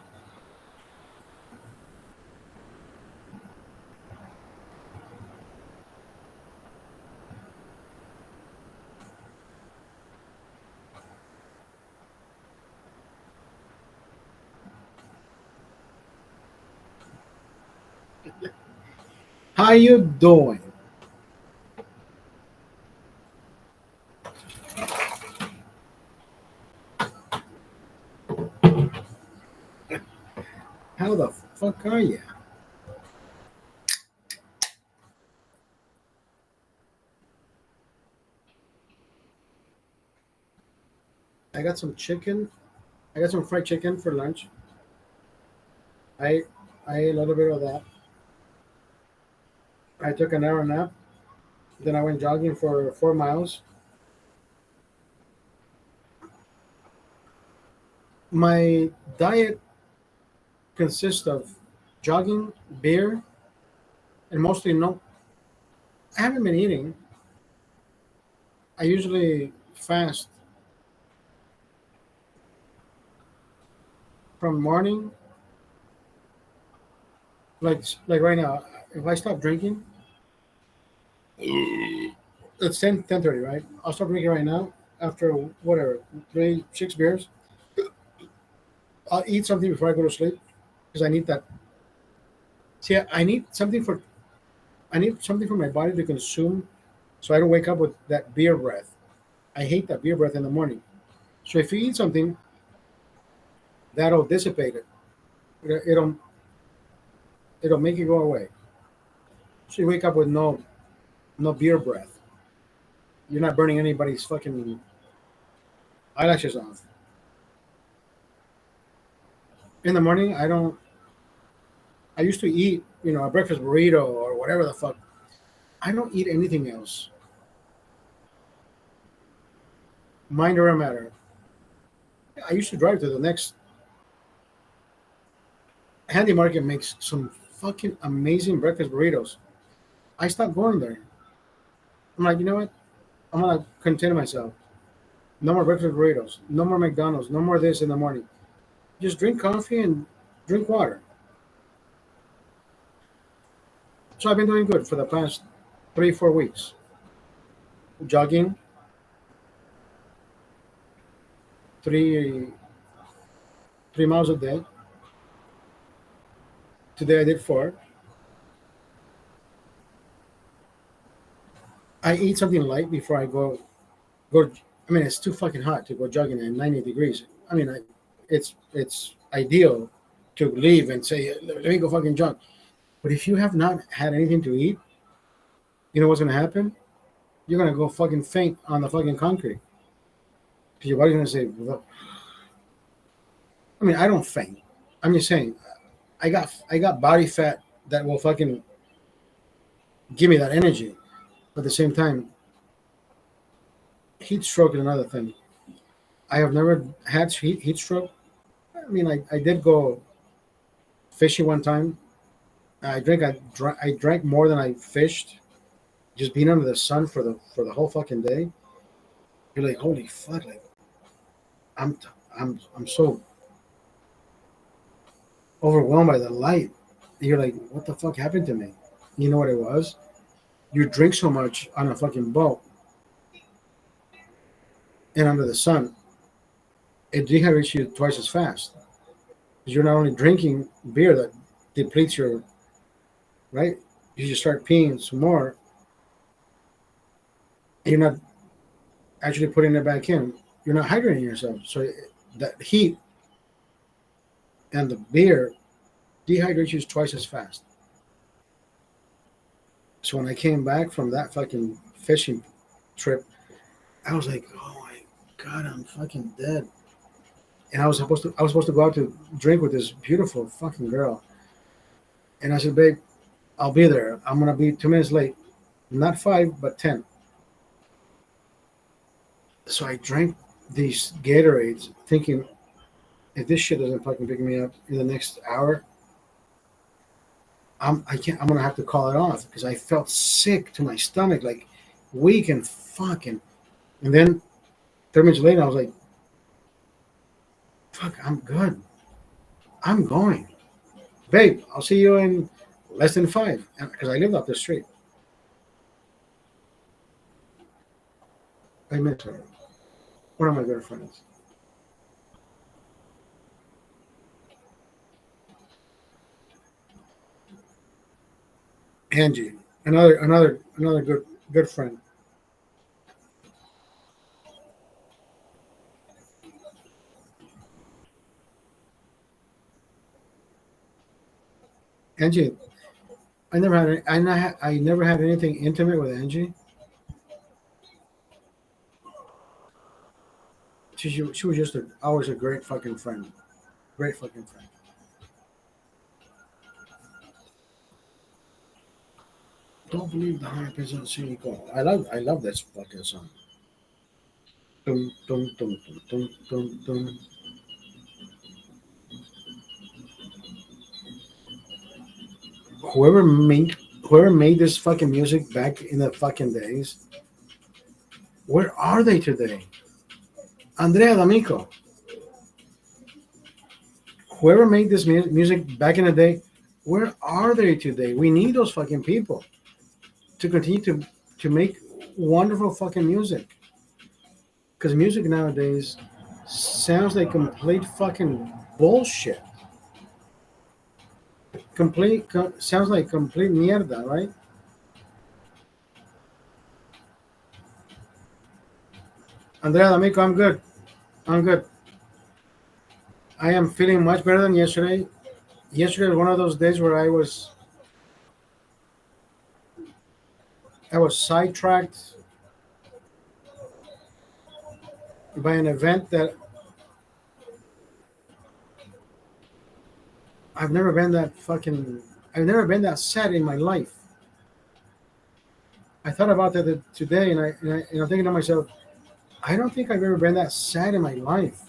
How you doing? How the fuck are you? I got some chicken. I got some fried chicken for lunch. I I ate a little bit of that. I took an hour nap. Then I went jogging for 4 miles. My diet consists of jogging, beer, and mostly no. I haven't been eating. I usually fast from morning, like right now. If I stop drinking, it's 10:30, right? I'll stop drinking right now. After whatever, 3, 6 beers, I'll eat something before I go to sleep because I need that. See, I need something for my body to consume, so I don't wake up with that beer breath. I hate that beer breath in the morning. So if you eat something, that'll dissipate it. It'll it'll make it go away. So you wake up with no beer breath. You're not burning anybody's fucking eyelashes off. In the morning, I don't. I used to eat, a breakfast burrito or whatever the fuck. I don't eat anything else. mind over matter. I used to drive to the next Handy Market makes some fucking amazing breakfast burritos. I stopped going there. I'm like, you know what? I'm gonna contain myself. No more breakfast burritos. No more McDonald's. No more this in the morning. Just drink coffee and drink water. So I've been doing good for the past 3, 4 weeks. Jogging 3 miles a day. Today I did 4. I eat something light before I go. I mean, it's too fucking hot to go jogging at 90 degrees. I mean, it's ideal to leave and say, let me go fucking jog. But if you have not had anything to eat, you know what's gonna happen? You're gonna go fucking faint on the fucking concrete. Because your body's gonna say, well, I mean, I don't faint. I'm just saying, I got body fat that will fucking give me that energy. But at the same time, heat stroke is another thing. I have never had heat stroke. I mean, I did go fishing one time. I drank more than I fished. Just being under the sun for the whole fucking day. You're like, holy fuck! Like, I'm I'm so overwhelmed by the light. You're like, what the fuck happened to me? You know what it was? You drink so much on a fucking boat and under the sun, it dehydrates you twice as fast. Because you're not only drinking beer that depletes your right, you just start peeing some more. You're not actually putting it back in. You're not hydrating yourself. So that heat and the beer dehydrates you twice as fast. So when I came back from that fucking fishing trip, I was like, oh my god, I'm fucking dead. And I was supposed to go out to drink with this beautiful fucking girl. And I said, babe, I'll be there. I'm gonna be 2 minutes late. Not 5, but 10. So I drank these Gatorades thinking if this shit doesn't fucking pick me up in the next hour, I'm gonna have to call it off because I felt sick to my stomach, like weak and fucking. And then 3 minutes later, I was like, "Fuck, I'm good. I'm going, babe. I'll see you in less than 5," because I lived up the street. I met her, one of my good friends. Angie, another good friend. Angie, I never had anything intimate with Angie. She was just always a great fucking friend, great fucking friend. Don't believe the hype is on Cinco. I love this fucking song. Dum, dum, dum, dum, dum, dum, dum. Whoever made whoever made this fucking music back in the fucking days, where are they today? Andrea D'Amico. Whoever made this music back in the day, where are they today? We need those fucking people to continue to make wonderful fucking music. Because music nowadays sounds like complete fucking bullshit. Sounds like complete mierda, right? Andrea D'Amico, I'm good. I'm good. I am feeling much better than yesterday. Yesterday was one of those days where I was sidetracked by an event that I've never been that fucking I've never been that sad in my life. I thought about that today, and I'm thinking to myself, I don't think I've ever been that sad in my life.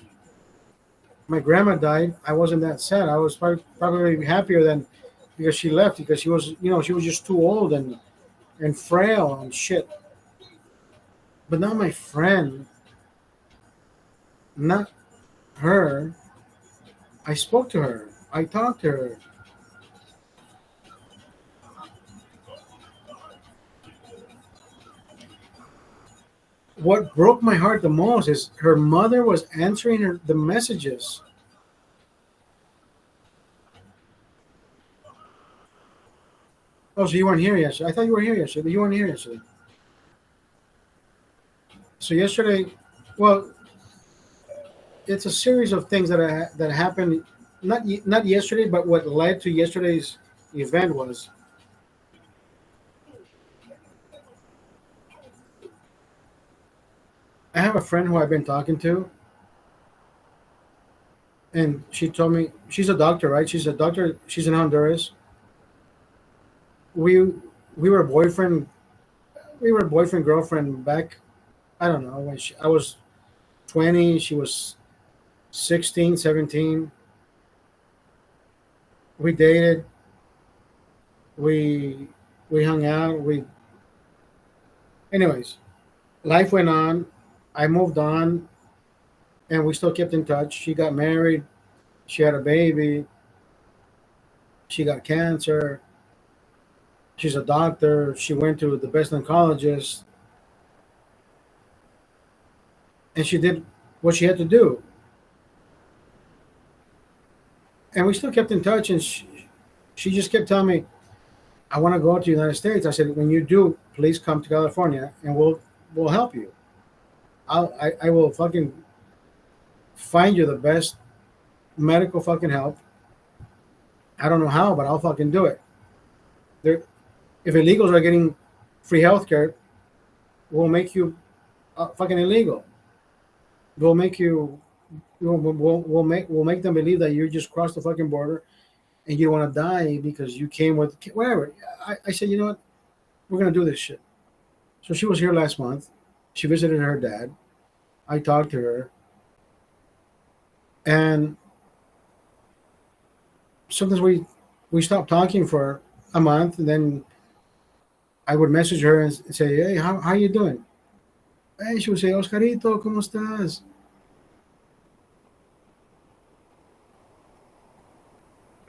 My grandma died. I wasn't that sad. I was probably happier than because she left because she was, she was just too old and frail and shit. But not my friend, not her. I spoke to her. I talked to her. What broke my heart the most is her mother was answering the messages. Oh, so you weren't here yesterday? I thought you were here yesterday. You weren't here yesterday. So yesterday, well, it's a series of things that happened. Not yesterday, but what led to yesterday's event was I have a friend who I've been talking to, and she told me she's a doctor, right? She's a doctor. She's in Honduras. We we were boyfriend girlfriend back. I don't know when I was 20. She was 16, 17. We dated. We we hung out. Anyways, life went on. I moved on, and we still kept in touch. She got married. She had a baby. She got cancer. She's a doctor. She went to the best oncologist, and she did what she had to do. And we still kept in touch. And she just kept telling me, "I want to go to the United States." I said, "When you do, please come to California, and we'll help you. I will fucking find you the best medical fucking help. I don't know how, but I'll fucking do it. There, if illegals are getting free healthcare, we'll make you fucking illegal. We'll make you. We'll make them believe that you just crossed the fucking border and you don't want to die because you came with whatever." I said, you know what? We're gonna do this shit. So she was here last month. She visited her dad. I talked to her, and sometimes we stopped talking for a month, and then I would message her and say, "Hey, how you doing?" Hey, she would say, "Oscarito, cómo estás?"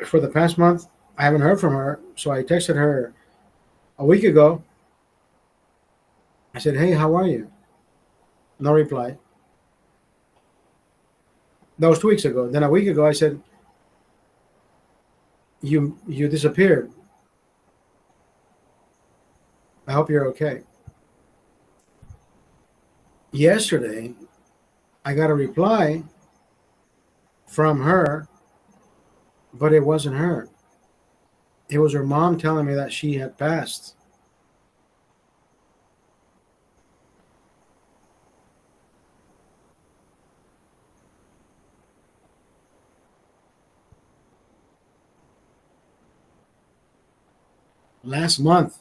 For the past month, I haven't heard from her, so I texted her a week ago. I said, "Hey, how are you?" No reply. That was 2 weeks ago. Then a week ago, I said, "You disappeared. I hope you're okay." Yesterday, I got a reply from her, but it wasn't her. It was her mom telling me that she had passed last month.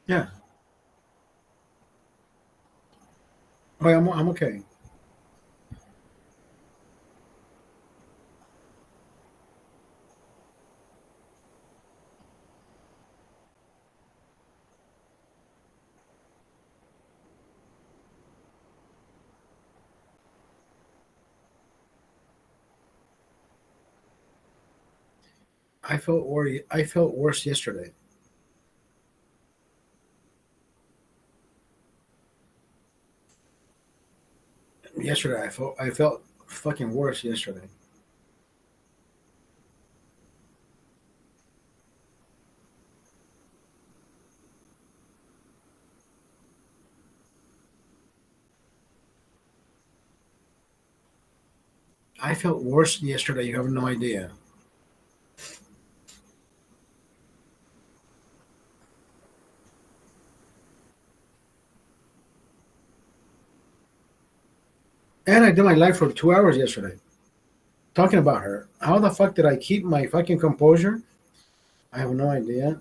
Yeah. Oh, I'm okay. I felt worse yesterday. Yesterday I felt fucking worse yesterday. I felt worse yesterday. You have no idea. And I did my live for 2 hours yesterday talking about her. How the fuck did I keep my fucking composure? I have no idea.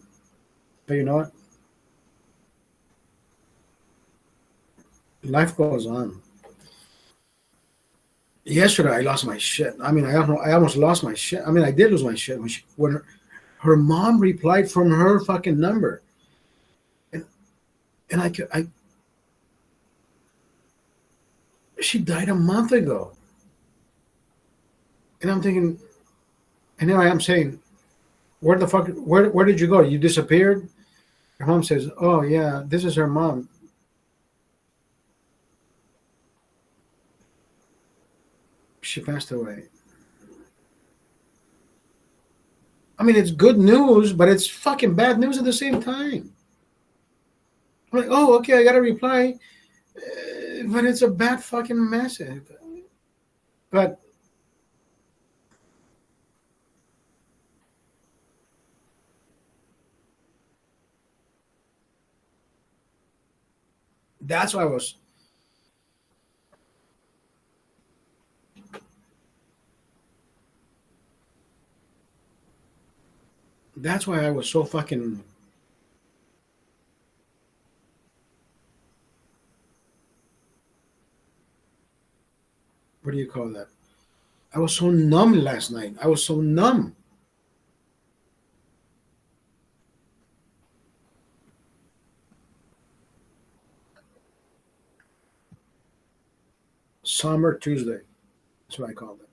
But you know what? Life goes on. Yesterday I lost my shit. I mean, I almost lost my shit. I mean, I did lose my shit when her mom replied from her fucking number, and I she died a month ago, and I'm thinking, and here I am saying, where did you go? You disappeared. Her mom says, oh yeah, this is her mom. She passed away. I mean, it's good news, but it's fucking bad news at the same time. I'm like, oh, okay, I got to reply, but it's a bad fucking message. But that's why I was. That's why I was so fucking. What do you call that? I was so numb last night. I was so numb. Summer Tuesday. That's what I called it.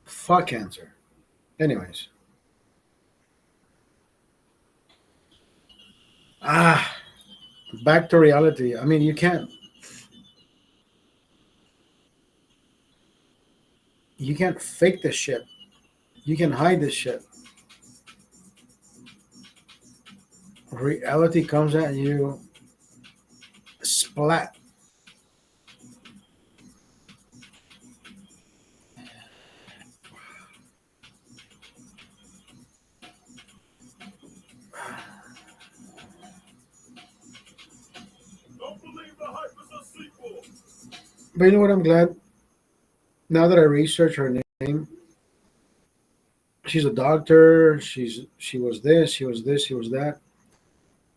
Fuck cancer. Anyways. Ah, back to reality. I mean, you can't fake this shit. You can hide this shit. Reality comes at you splat. But you know what? I'm glad now that I researched her name. She's a doctor. She was this. She was this. She was that.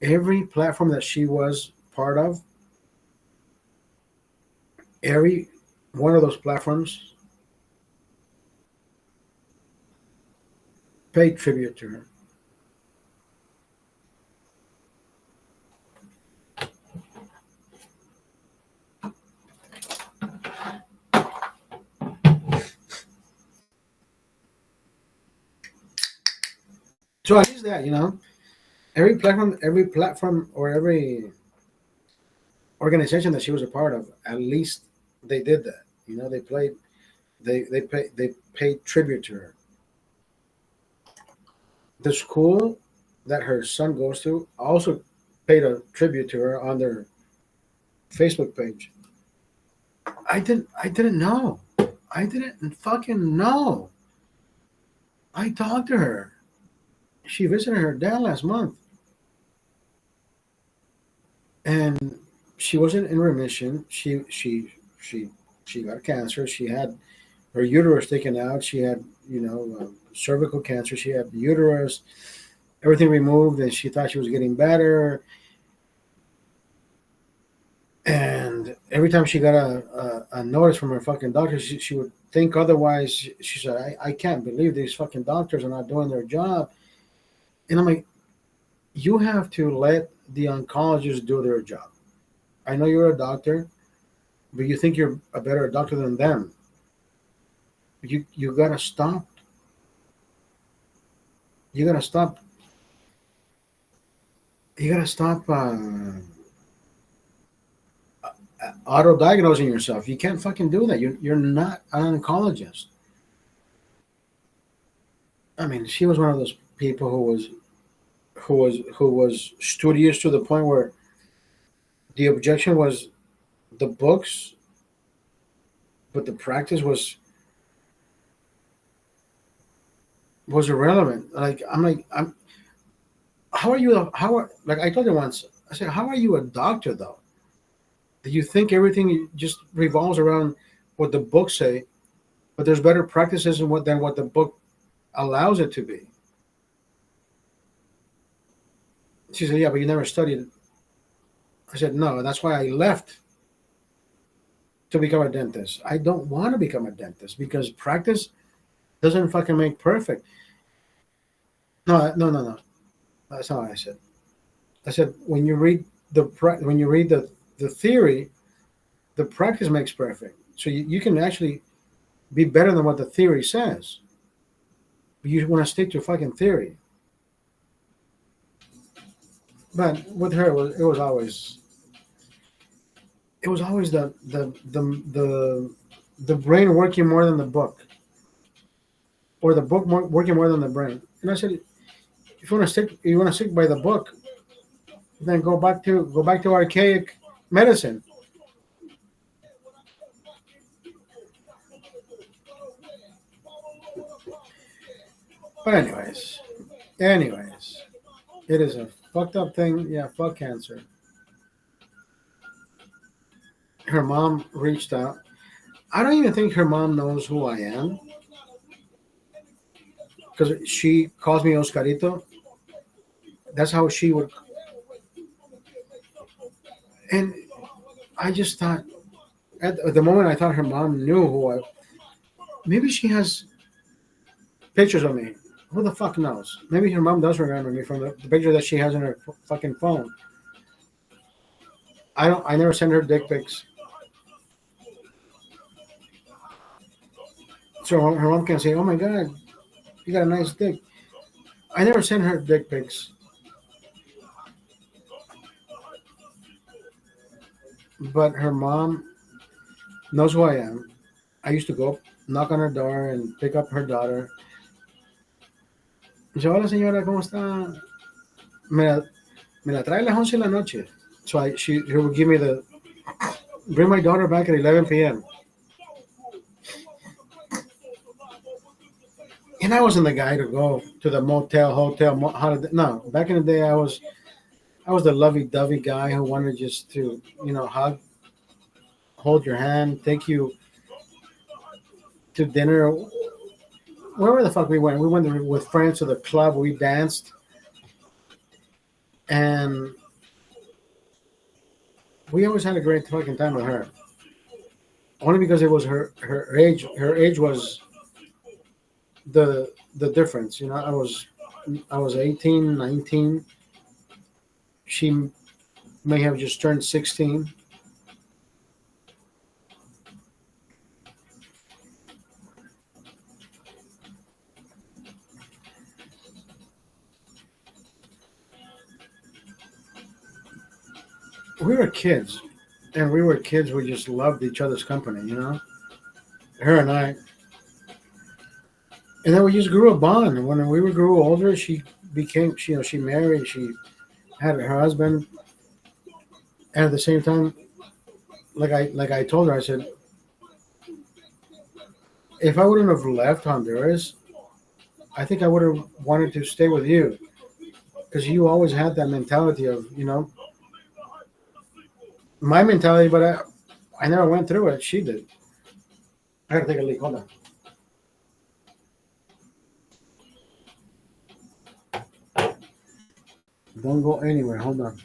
Every platform that she was part of, every one of those platforms paid tribute to her. So at least that, every platform or every organization that she was a part of, at least they did that. They paid tribute to her. The school that her son goes to also paid a tribute to her on their Facebook page. I didn't know. I didn't fucking know. I talked to her. She visited her dad last month, and she wasn't in remission. She got cancer. She had her uterus taken out. She had cervical cancer. She had the uterus, everything removed, and she thought she was getting better. And every time she got a notice from her fucking doctor, she would think otherwise. She said, I can't believe these fucking doctors are not doing their job. And I'm like, you have to let the oncologists do their job. I know you're a doctor, but you think you're a better doctor than them. You gotta stop. You gotta stop. You gotta stop auto-diagnosing yourself. You can't fucking do that. You're not an oncologist. I mean, she was one of those people who was studious to the point where the objection was the books, but the practice was irrelevant. Like I'm how are you how are like I told her once, I said, how are you a doctor though? Do you think everything just revolves around what the books say, but there's better practices than what the book allows it to be? She said, yeah, but you never studied. I said, no, and that's why I left to become a dentist. I don't want to become a dentist because practice doesn't fucking make perfect. No, no, no, no. That's not what I said. I said when you read the theory, the practice makes perfect. So you can actually be better than what the theory says. But you want to stick to fucking theory. But with her, it was always the brain working more than the book, or the book working more than the brain. And I said, if you want to stick by the book, then go back to archaic medicine. But anyways, it is a fucked up thing. Yeah, fuck cancer. Her mom reached out. I don't even think her mom knows who I am because she calls me Oscarito. That's how she would. And I just thought at the moment I thought her mom knew who I. Maybe she has pictures of me. Who the fuck knows? Maybe her mom does remember me from the picture that she has in her fucking phone. I don't. I never send her dick pics, so her mom can say, "Oh my god, you got a nice dick." I never send her dick pics, but her mom knows who I am. I used to go knock on her door and pick up her daughter. Dice, hola señora, ¿cómo está? Me la trae a las 11 de la noche. So she would give me bring my daughter back at 11 p.m. And I wasn't the guy to go to the motel, hotel. No, back in the day, I was the lovey-dovey guy who wanted just to, hug, hold your hand, take you to dinner, wherever the fuck we went. We went with friends to the club. We danced, and we always had a great fucking time with her. Only because it was her age. Her age was the difference. I was 18, 19. She may have just turned 16. We were kids, and we just loved each other's company. Her and I. And then we just grew a bond. When we grew older, she married, she had her husband, and at the same time, like I told her, I said, if I wouldn't have left Honduras, I think I would have wanted to stay with you because you always had that mentality of, my mentality, but I never went through it. She did. I gotta take a leak. Hold on. Don't go anywhere. Hold on.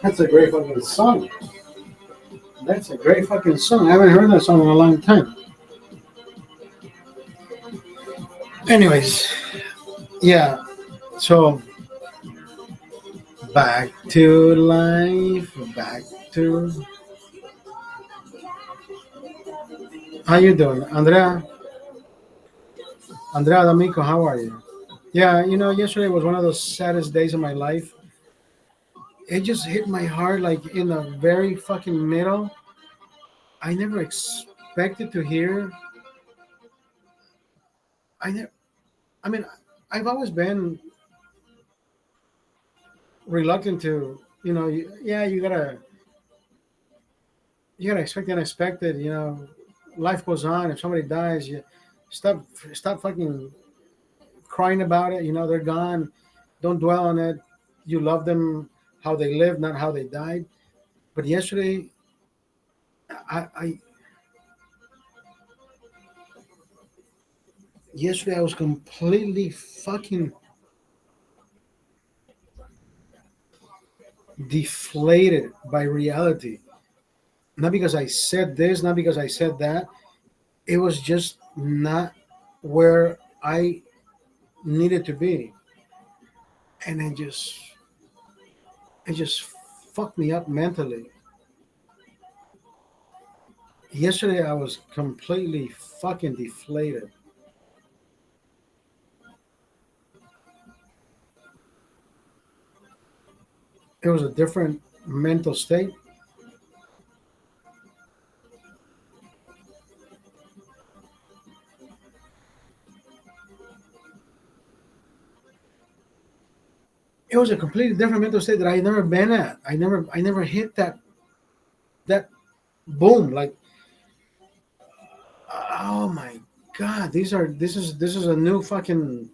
That's a great fucking song. That's a great fucking song. I haven't heard that song in a long time. Anyways, yeah. So back to life. Back to. How you doing, Andrea? Andrea D'Amico, how are you? Yeah, yesterday was one of those saddest days of my life. It just hit my heart like in the very fucking middle. I never expected to hear. I never. I mean, I've always been reluctant to. Yeah, you gotta expect the unexpected. Life goes on. If somebody dies, you stop stop fucking crying about it. They're gone. Don't dwell on it. You love them how they lived, not how they died. But I yesterday I was completely fucking deflated by reality. Not because I said this, not because I said that. It was just not where I needed to be, and it just fucked me up mentally. Yesterday I was completely fucking deflated. It was a different mental state. It was a completely different mental state that I never been at. I never hit that boom like, oh my god, this is a new fucking.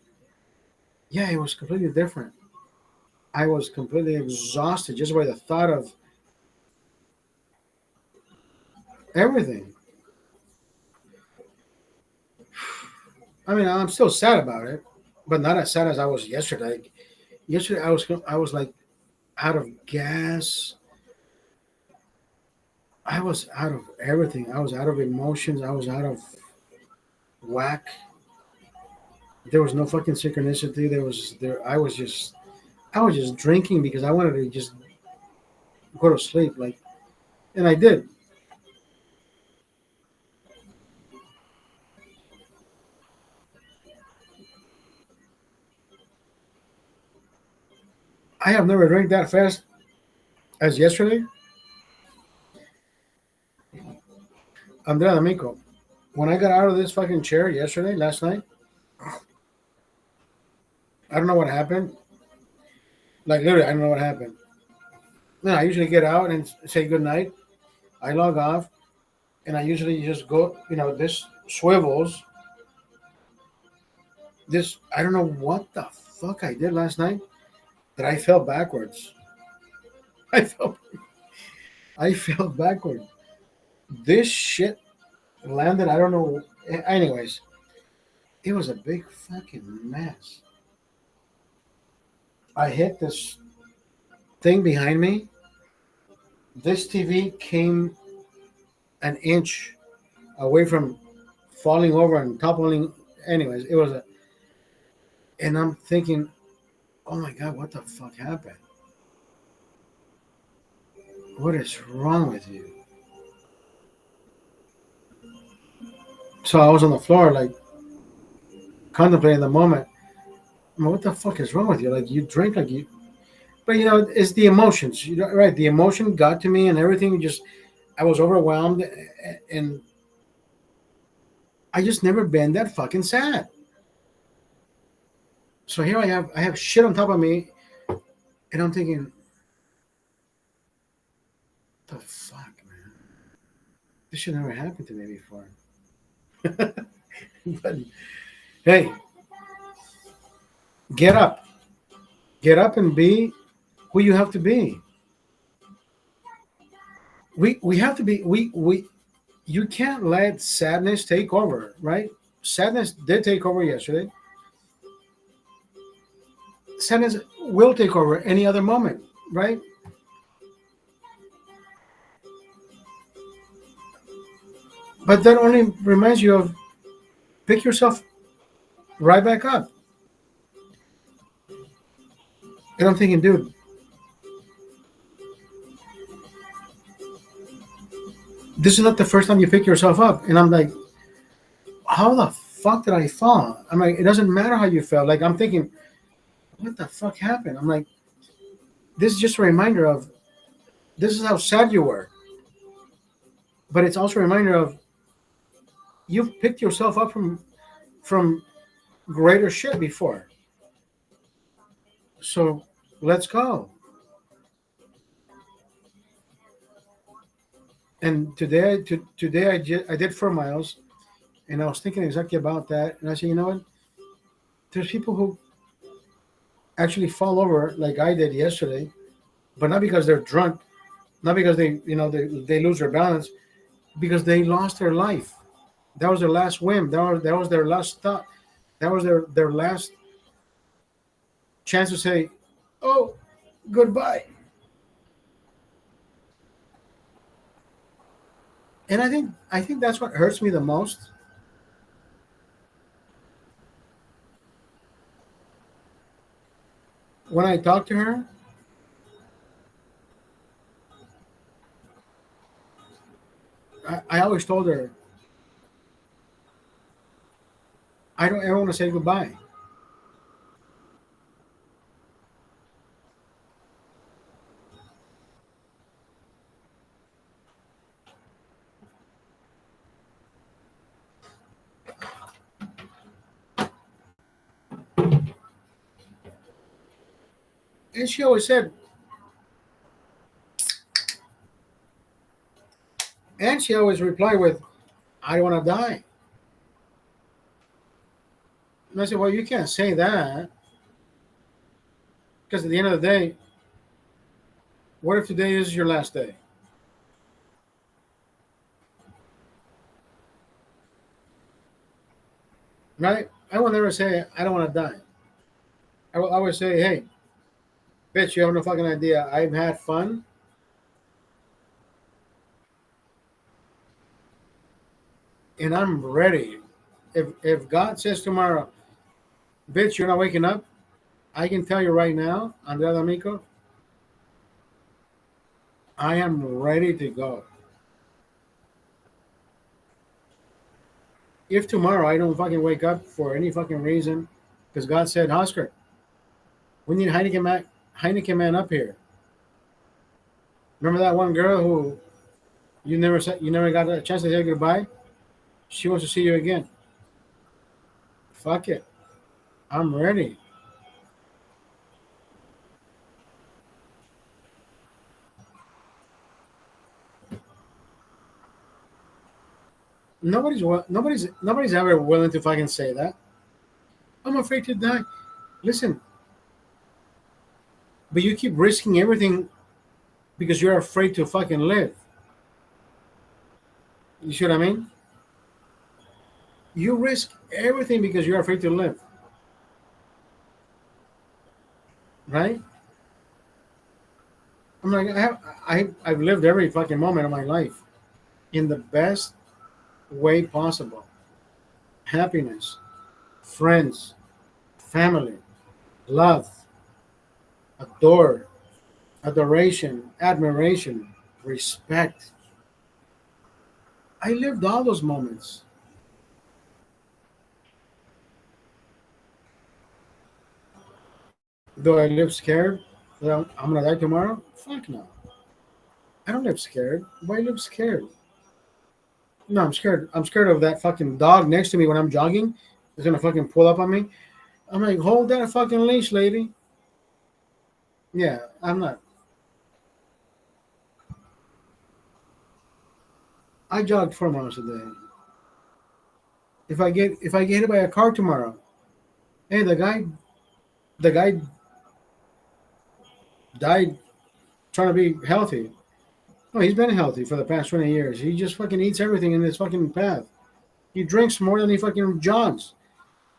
Yeah, it was completely different. I was completely exhausted just by the thought of everything. I mean, I'm still sad about it, but not as sad as I was yesterday. Yesterday I was like out of gas. I was out of everything. I was out of emotions. I was out of whack. There was no fucking synchronicity. There. I was just drinking because I wanted to just go to sleep. Like, and I did. I have never drank that fast as yesterday. Andrea D'Amico, when I got out of this fucking chair yesterday, last night, I don't know what happened. Like, literally, I don't know what happened. I usually get out and say good night. I log off, and I usually just go. This swivels. This I don't know what the fuck I did last night that I fell backwards. I fell I fell backwards. This shit landed. I don't know. Anyways, it was a big fucking mess. I hit this thing behind me. This TV came an inch away from falling over and toppling. Anyways, it was and I'm thinking, oh my god, what the fuck happened? What is wrong with you? So I was on the floor, like contemplating the moment. What the fuck is wrong with you? Like, you drink like you, but it's the emotions. Right? The emotion got to me, and everything. Just I was overwhelmed, and I just never been that fucking sad. So here I have shit on top of me, and I'm thinking, the fuck, man, this should never happen to me before. But hey, get up, get up, and be who you have to be. We have to be we. You can't let sadness take over, right? Sadness did take over yesterday. Sadness will take over any other moment, right? But that only reminds you of pick yourself right back up. And I'm thinking, dude, this is not the first time you pick yourself up. And I'm like, how the fuck did I fall? I'm like, it doesn't matter how you felt. Like, I'm thinking, what the fuck happened? I'm like, this is just a reminder of this is how sad you were. But it's also a reminder of you've picked yourself up from greater shit before. So let's go. And today I did 4 miles, and I was thinking exactly about that. And I said, you know what? There's people who actually fall over like I did yesterday, but not because they're drunk, not because they lose their balance, because they lost their life. That was their last whim. That was their last thought. That was their last chance to say, "Oh, goodbye." And I think that's what hurts me the most. When I talk to her, I always told her I don't ever want to say goodbye. And she always said, and she always replied with, "I don't want to die." And I said, "Well, you can't say that because at the end of the day, what if today is your last day?" Right? I will never say I don't want to die. I will always say, "Hey, bitch, you have no fucking idea. I've had fun, and I'm ready. If God says tomorrow, bitch, you're not waking up, I can tell you right now, Andrea D'Amico, I am ready to go. If tomorrow I don't fucking wake up for any fucking reason, because God said, Oscar, we need Heineken man up here. Remember that one girl who you never got a chance to say goodbye? She wants to see you again. Fuck it. I'm ready. Nobody's ever willing to fucking say that. I'm afraid to die. Listen, but you keep risking everything because you're afraid to fucking live. You see what I mean? You risk everything because you're afraid to live, right? I'm like, I've lived every fucking moment of my life in the best way possible. Happiness, friends, family, love, adore, adoration, admiration, respect. I lived all those moments. Do I live scared that I'm gonna die tomorrow? Fuck no. I don't live scared. Why live scared? No, I'm scared. I'm scared of that fucking dog next to me when I'm jogging. It's gonna fucking pull up on me. I'm like, hold that fucking leash, lady. Yeah, I'm not. I jogged 4 miles a day. If I get hit by a car tomorrow, hey, the guy died trying to be healthy. No, he's been healthy for the past 20 years. He just fucking eats everything in his fucking path. He drinks more than he fucking jogs.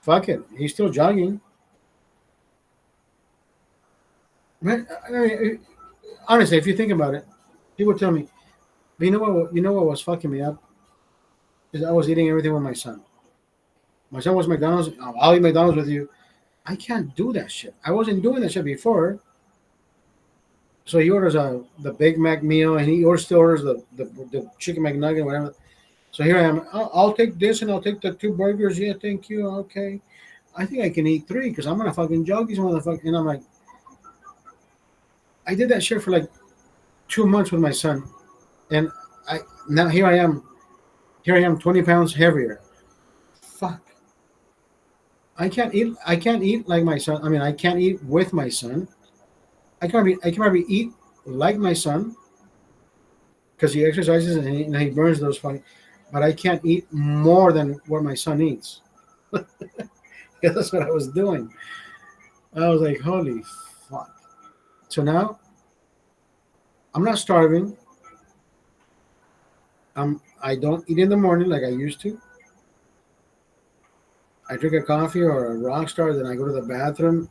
Fuck it. He's still jogging. Man, I mean, honestly, if you think about it, people tell me, but you know what was fucking me up? is I was eating everything with my son. My son was McDonald's. "Oh, I'll eat McDonald's with you. I can't do that shit. I wasn't doing that shit before. So he orders the Big Mac meal, and he still orders the chicken McNugget, whatever. So here I am. I'll take this, and I'll take the two burgers. Yeah, thank you. Okay. I think I can eat three because I'm gonna fucking jog these motherfuckers. And I'm like, I did that shit for like 2 months with my son, and I now here I am 20 pounds heavier. Fuck. I can't eat like my son. I mean, I can't eat with my son. I can probably eat like my son because he exercises and he burns those fucking. But I can't eat more than what my son eats. Yeah, that's what I was doing. I was like, holy fuck. So now I'm not starving. I don't eat in the morning like I used to. I drink a coffee or a Rockstar, then I go to the bathroom.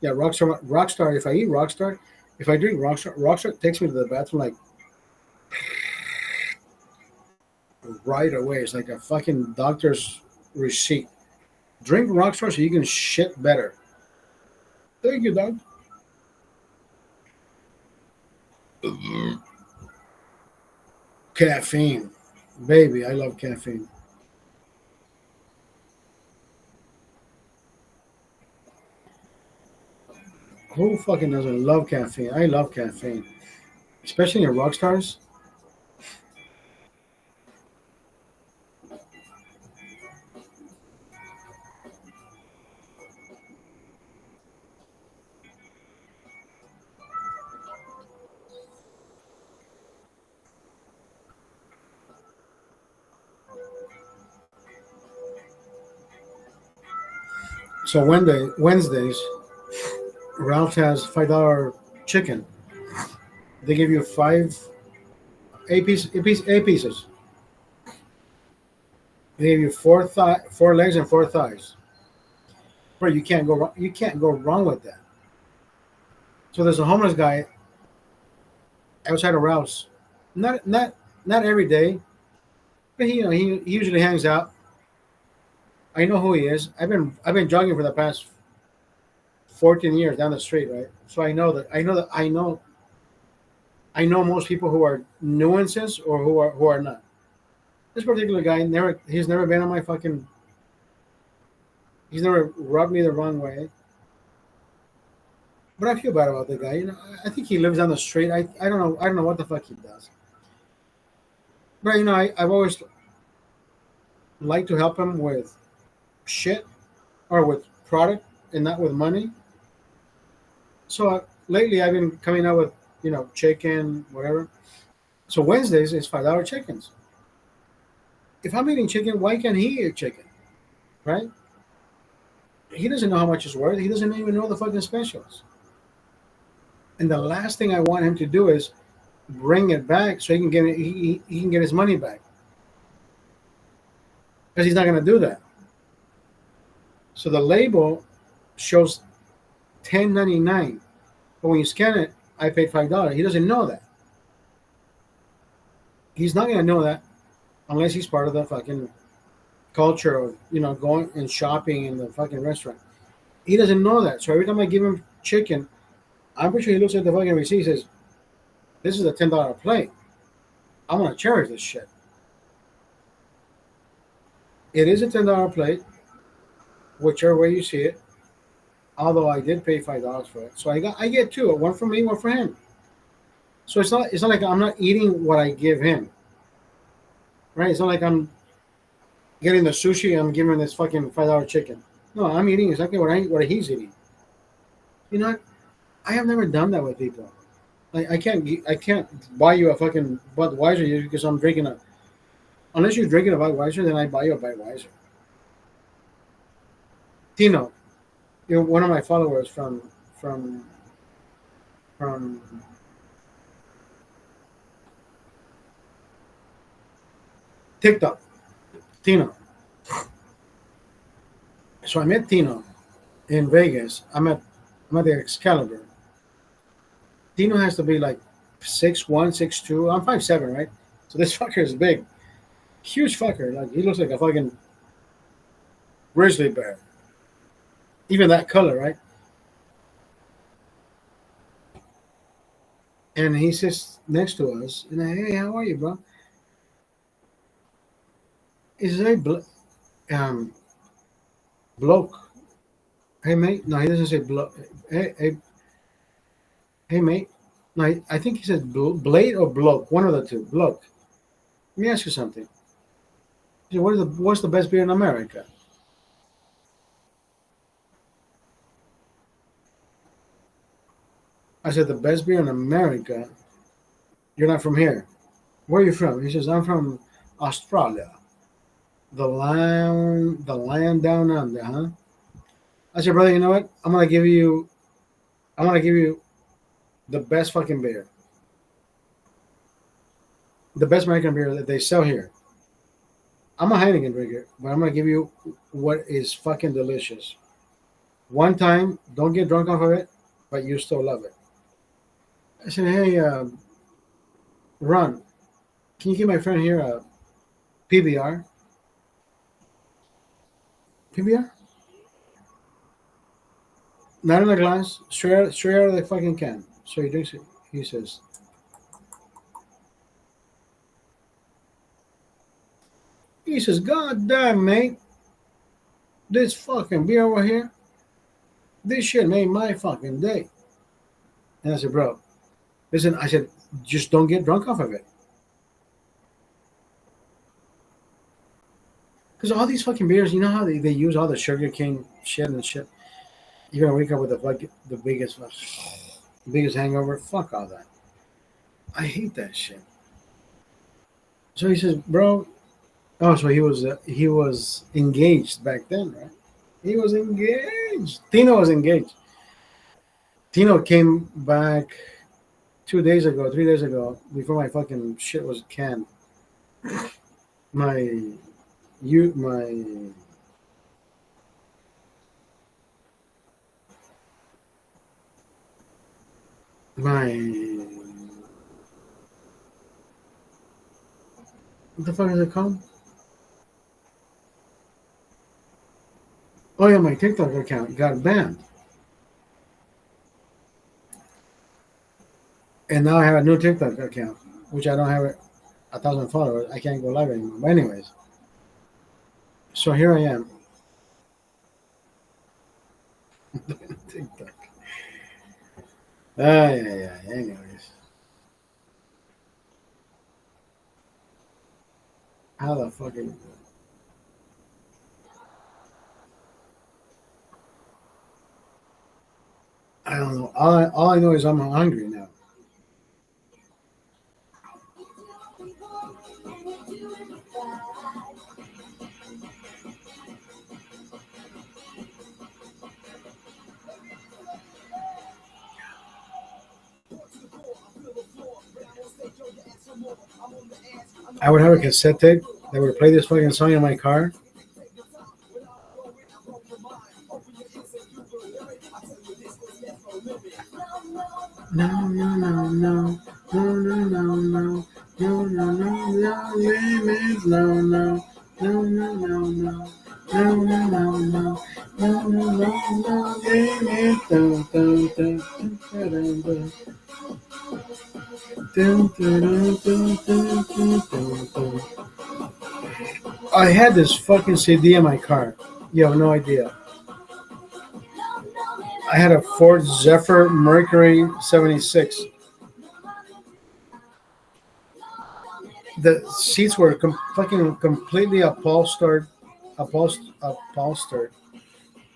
Yeah, Rockstar. If I eat Rockstar, if I drink Rockstar takes me to the bathroom like right away. It's like a fucking doctor's receipt. Drink Rockstar so you can shit better. Thank you, doc. Caffeine, baby, I love caffeine. Who fucking doesn't love caffeine? I love caffeine, especially in Rockstars. So Wednesdays, Ralph has $5 chicken. They give you five eight pieces. They give you four legs and four thighs. Bro, you can't go wrong with that. So there's a homeless guy outside of Ralph's. Not every day, but he usually hangs out. I know who he is. I've been jogging for the past 14 years down the street, right? So I know most people who are nuances or who are not. This particular guy he's never been on my fucking he's never rubbed me the wrong way. But I feel bad about the guy. I think he lives down the street. I don't know what the fuck he does. But I've always liked to help him with shit or with product and not with money. So lately I've been coming out with chicken, whatever. So Wednesdays is $5 chickens. If I'm eating chicken, why can't he eat chicken? Right? He doesn't know how much it's worth. He doesn't even know the fucking specials. And the last thing I want him to do is bring it back so he can get his money back. Because he's not going to do that. So the label shows $10.99, but when you scan it, I paid $5. He doesn't know that. He's not going to know that unless he's part of the fucking culture of going and shopping in the fucking restaurant. He doesn't know that. So every time I give him chicken, I'm pretty sure he looks at the fucking receipt and says, "This is a $10 plate. I'm gonna cherish this shit." It is a $10 plate, whichever way you see it. Although I did pay $5 for it, so I get two, one for me, one for him. So it's not like I'm not eating what I give him, right? It's not like I'm getting the sushi. I'm giving this fucking $5 chicken. No, I'm eating exactly what he's eating. You know, I have never done that with people. Like I can't buy you a fucking Budweiser because I'm drinking a. Unless you're drinking a Budweiser, then I buy you a Budweiser. Tino, you're one of my followers from TikTok. Tino. So I met Tino in Vegas. I'm at the Excalibur. Tino has to be like 6'1", 6'2". I'm 5'7", right? So this fucker is big. Huge fucker. Like he looks like a fucking grizzly bear. Even that color, right? And he sits next to us, and I, hey, how are you, bro? He says, hey, um, bloke. Hey, mate. No, he doesn't say bloke. Hey, mate. No, I think he said blade or bloke. One of the two. Bloke. Let me ask you something. He said, what's the best beer in America? I said, the best beer in America? You're not from here. Where are you from? He says, I'm from Australia. The land down under, huh? I said, brother, you know what? I'm gonna give you the best fucking beer, the best American beer that they sell here. I'm a Heineken drinker, but I'm gonna give you what is fucking delicious. One time, don't get drunk off of it, but you still love it. I said, hey, Ron, can you give my friend here a PBR? PBR? Not in a glass, straight out of the fucking can. So he drinks it. He says, God damn, mate, this fucking beer over here, this shit made my fucking day. And I said, bro, listen, I said, just don't get drunk off of it. Because all these fucking beers, you know how they use all the sugar cane shit and shit? You're going to wake up with the biggest hangover. Fuck all that. I hate that shit. So he says, bro, oh, so he was engaged back then, right? He was engaged. Tino was engaged. Tino came back 2 days ago, 3 days ago, before my fucking shit was canned. My you my what the fuck is it called? Oh yeah, my TikTok account got banned, and now I have a new TikTok account, which I don't have 1,000 followers. I can't go live anymore. But anyways, so here I am. TikTok. Yeah. Anyways, how the fucking I don't know. All I know is I'm hungry now. I would have a cassette tape that would play this fucking song in my car. No, no, no, no, no, no, no, no, no, no, no, no limits, no, no, no, no, no, no. No, no, no, no, no, no, no, no limits. Dun, dun, dun, dun, dun, dun, dun, dun, dun, dun, dun, dun, dun. I had this fucking CD in my car. You have no idea. I had a Ford Zephyr Mercury 76. The seats were fucking completely upholstered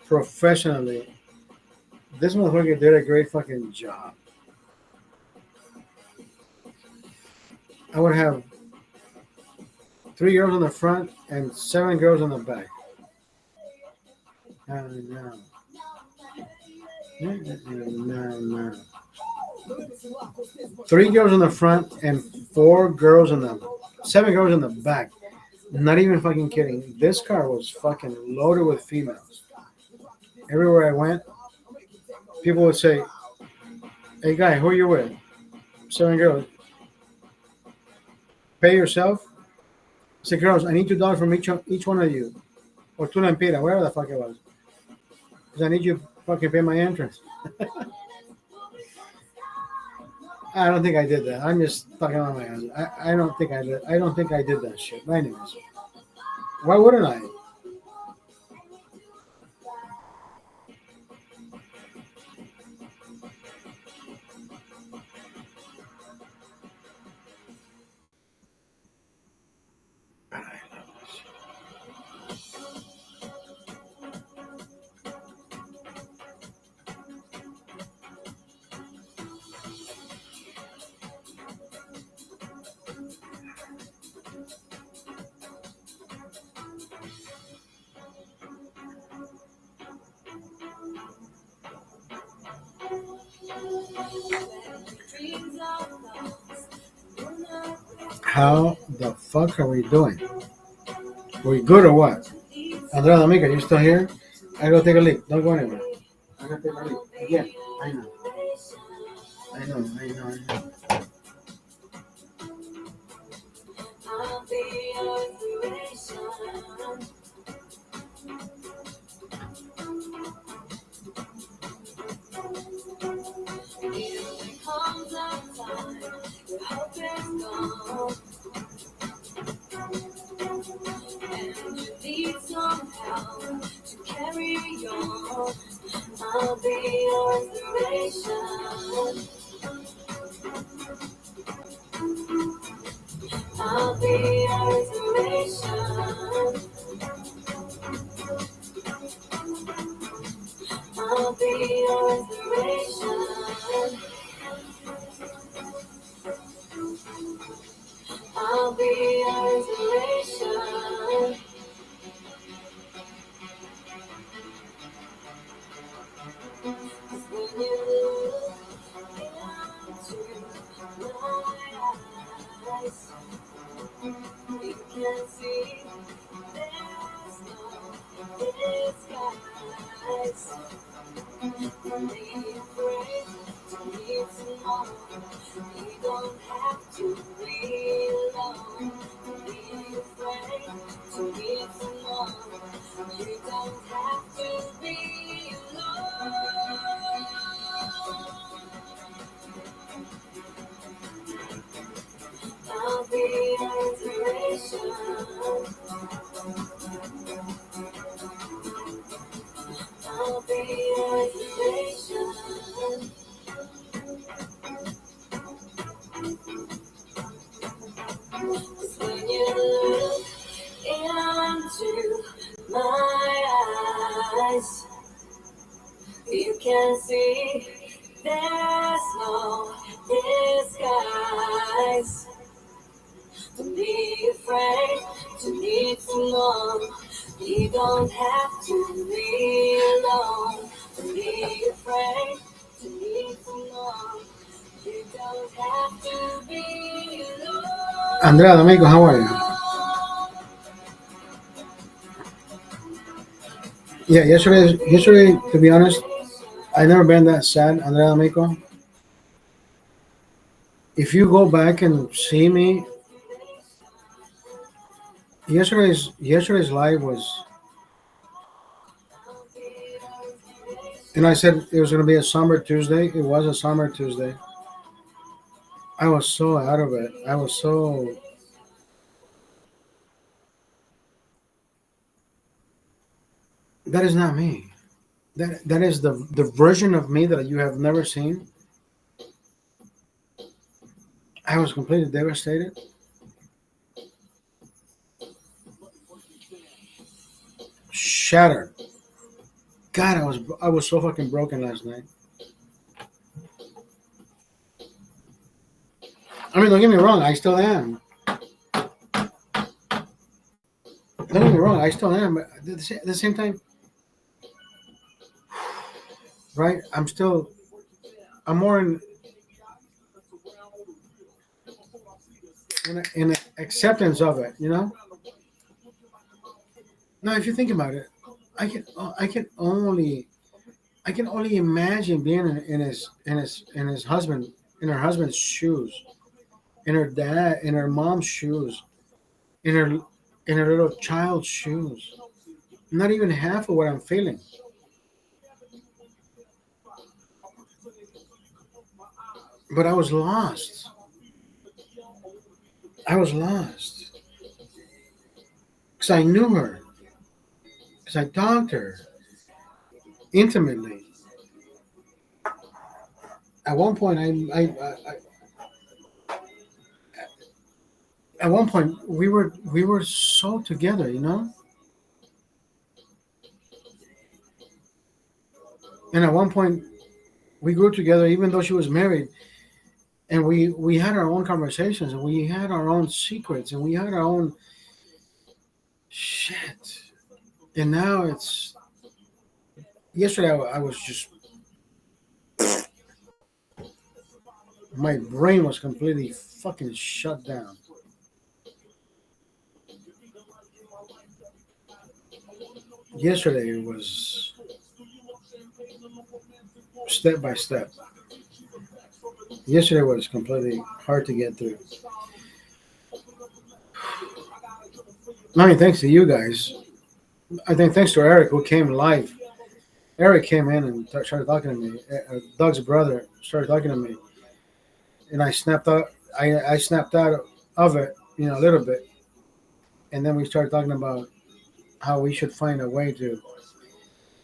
professionally. This motherfucker did a great fucking job. I would have 3 girls in the front and 7 girls in the back. No. No. 3 girls in the front and 7 girls in the back. Not even fucking kidding. This car was fucking loaded with females. Everywhere I went, people would say, "Hey guy, who are you with?" 7 girls. Pay yourself. said, girls, I need $2 from each one of you, or two lempiras, whatever the fuck it was, because I need you to fucking pay my entrance. I don't think I did that. I'm just fucking on my ass. I don't think I did. I don't think I did that shit. But anyways, why wouldn't I? How the fuck are we doing? Are we good or what? Andrea D'Amica, you still here? I go take a leak. Don't go anywhere. I gotta take a leak. Again. I know. I know. I know. I know. Andrea D'Amico, how are you? Yeah, yesterday, to be honest, I never been that sad, Andrea D'Amico. If you go back and see me, yesterday's live was, and I said it was going to be a summer Tuesday. It was a summer Tuesday. I was so out of it. I was so. That is not me. That is the version of me that you have never seen. I was completely devastated, shattered. God, I was so fucking broken last night. I mean, don't get me wrong, I still am. Don't get me wrong, I still am. But at the same time, right? I'm more in acceptance of it. You know. Now, if you think about it, I can only imagine being in his husband in her husband's shoes, in her mom's shoes, in her in a little child's shoes. Not even half of what I'm feeling. But I was lost. I was lost. Because I knew her. Because I talked to her intimately. At one point, at one point we were so together, you know. And at one point we grew together, even though she was married, and we had our own conversations, and we had our own secrets, and we had our own shit. And now it's yesterday. I was just my brain was completely fucking shut down. Yesterday was step by step. Yesterday was completely hard to get through. I mean, thanks to you guys. I think thanks to Eric who came live. Eric came in and started talking to me. Doug's brother started talking to me, and I snapped out. I snapped out of it, a little bit, and then we started talking about how we should find a way to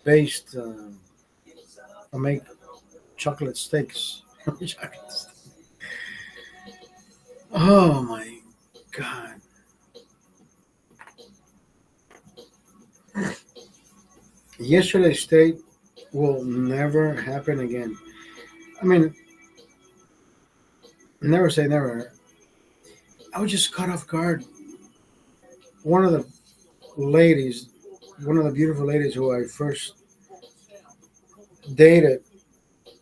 baste or make chocolate steaks. Oh my god! Yesterday's state will never happen again. I mean, never say never. I was just caught off guard. One of the ladies, one of the beautiful ladies who I first dated,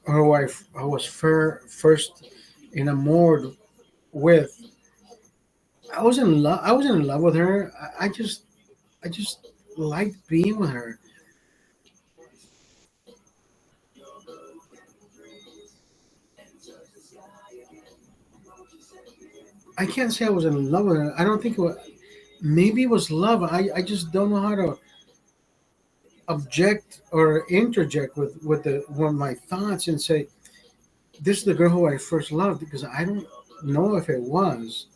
who I was first enamored with. I was in love. I wasn't in love with her. I just liked being with her. I can't say I was in love with her. I don't think it was. Maybe it was love. I just don't know how to object or interject with my thoughts and say this is the girl who I first loved, because I don't know if it was.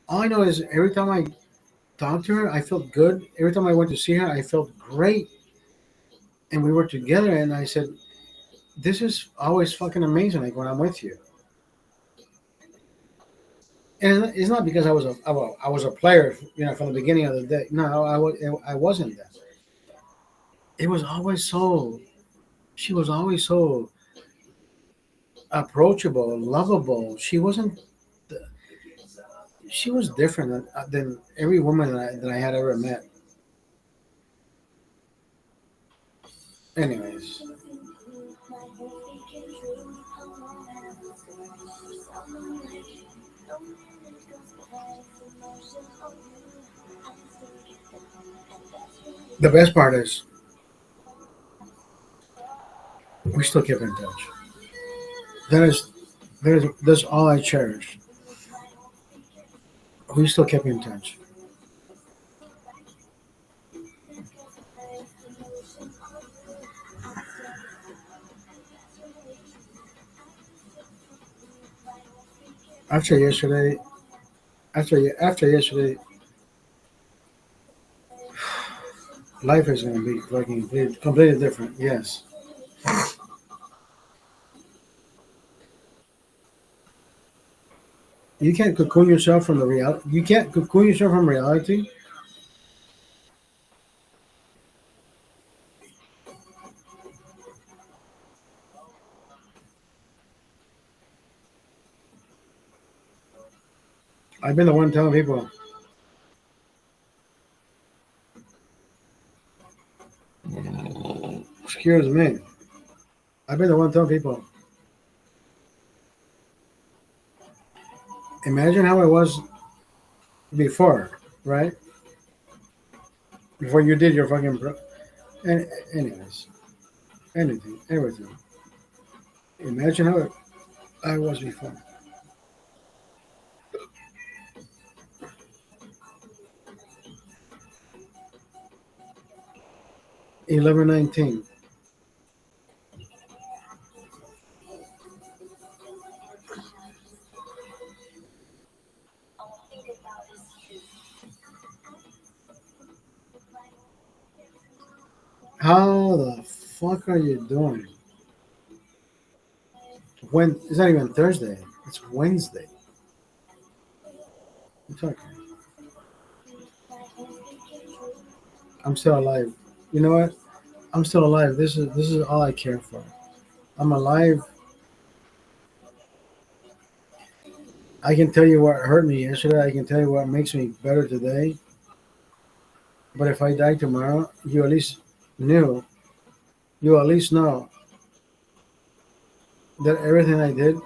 All I know is every time I talked to her, I felt good. Every time I went to see her, I felt great, and we were together. And I said, "This is always fucking amazing. Like when I'm with you." And it's not because I was a player, from the beginning of the day. No, I wasn't that. It was always so. She was always so approachable, lovable. She was different than every woman that I had ever met. Anyways, the best part is we still keep in touch. That is, that's all I cherish. We still kept in touch. After yesterday, after yesterday, life is going to be fucking completely different. Yes, you can't cocoon yourself from the reality. You can't cocoon yourself from reality. I've been the one telling people, excuse me. I've been the one telling people, imagine how it was before, right? Before you did your fucking and anyways, anything, everything. Imagine how I was before. 11:19. How the fuck are you doing? When it's not even Thursday. It's Wednesday. It's okay. I'm still alive. You know what? I'm still alive. This is all I care for. I'm alive. I can tell you what hurt me yesterday. I can tell you what makes me better today. But if I die tomorrow, knew, you at least know that everything I did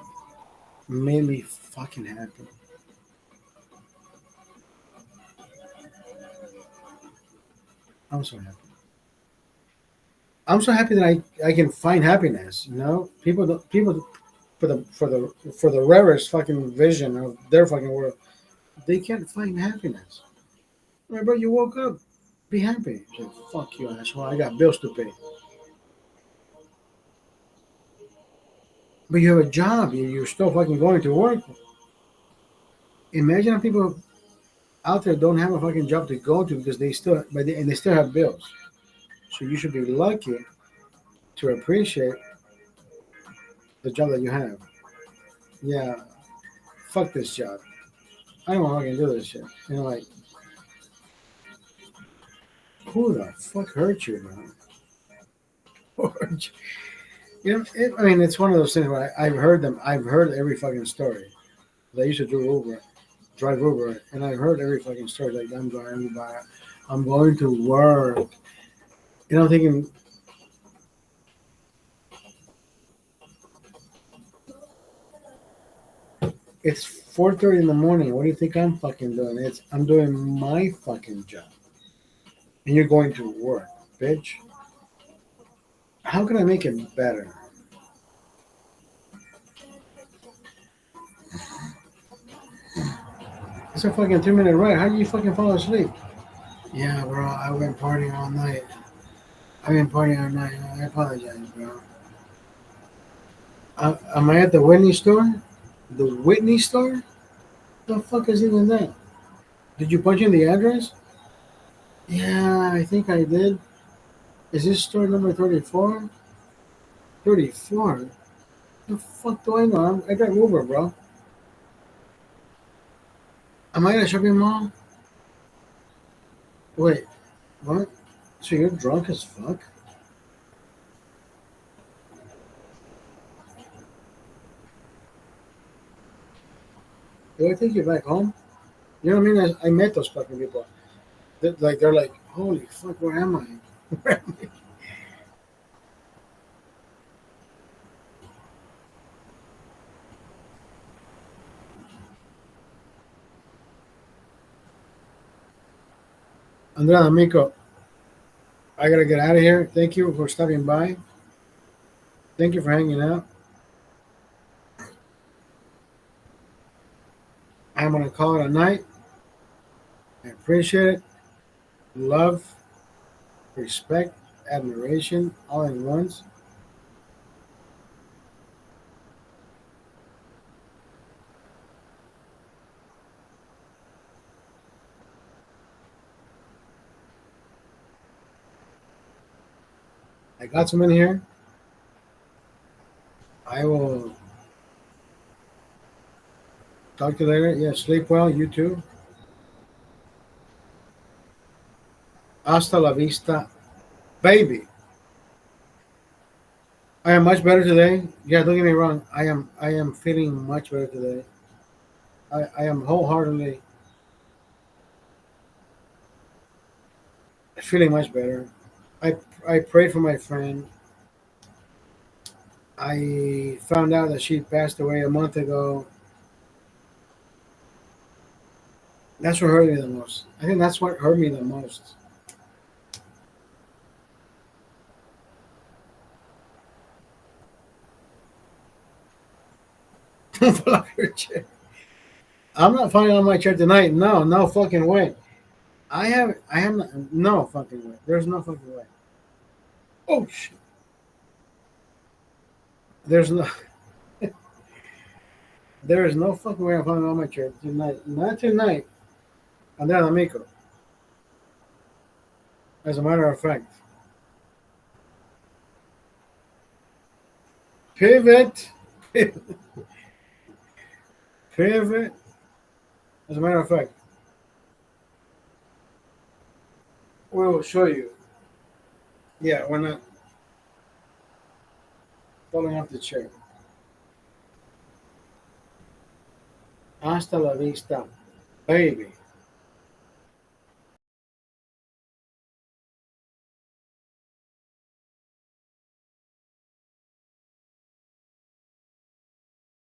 made me fucking happy. I'm so happy. I'm so happy that I can find happiness. You know, people for the rarest fucking vision of their fucking world, they can't find happiness. Right, bro, you woke up, be happy. Say, fuck you, asshole. I got bills to pay. But you have a job. You're still fucking going to work. Imagine if people out there don't have a fucking job to go to because and they still have bills. So you should be lucky to appreciate the job that you have. Yeah, fuck this job. I don't want to fucking do this shit. You know, like, who the fuck hurt you, man? Who hurt you? You know, I mean, it's one of those things where I've heard them. I've heard every fucking story. I used to drive Uber, and I've heard every fucking story. Like, I'm going to work. You know, thinking it's 4:30 in the morning. What do you think I'm fucking doing? I'm doing my fucking job, and you're going to work, bitch. How can I make it better? It's a fucking 2 minute ride. How do you fucking fall asleep? Yeah, bro. I went partying all night. I've been partying all night. I apologize, bro. Am I at the Whitney store? The Whitney store? The fuck is even that? Did you punch in the address? Yeah, I think I did. Is this store number 34? 34? The fuck do I know? I got Uber, bro. Am I at a shopping mall? Wait, what? So you're drunk as fuck? Do I take you back home? You know what I mean? I met those fucking people. They're like, holy fuck, where am I? Where am I? Andrea Amico, I gotta get out of here. Thank you for stopping by. Thank you for hanging out. I'm gonna call it a night. I appreciate it. Love, respect, admiration, all in once. I got some in here. I will talk to you later. Yeah, sleep well. You too. Hasta la vista, baby. I am much better today. Yeah, don't get me wrong. I am feeling much better today. I am wholeheartedly feeling much better. I prayed for my friend. I found out that she passed away a month ago. That's what hurt me the most. I think that's what hurt me the most. Don't fall off your chair. I'm not falling on my chair tonight. No, no fucking way. I have no fucking way. There's no fucking way. Oh shit! There's no, there is no fucking way I'm finding all my chair tonight. Not tonight. Andrea D'Amico. As a matter of fact, pivot, pivot. As a matter of fact, we will show you. Yeah, we're not falling off the chair. Hasta la vista, baby.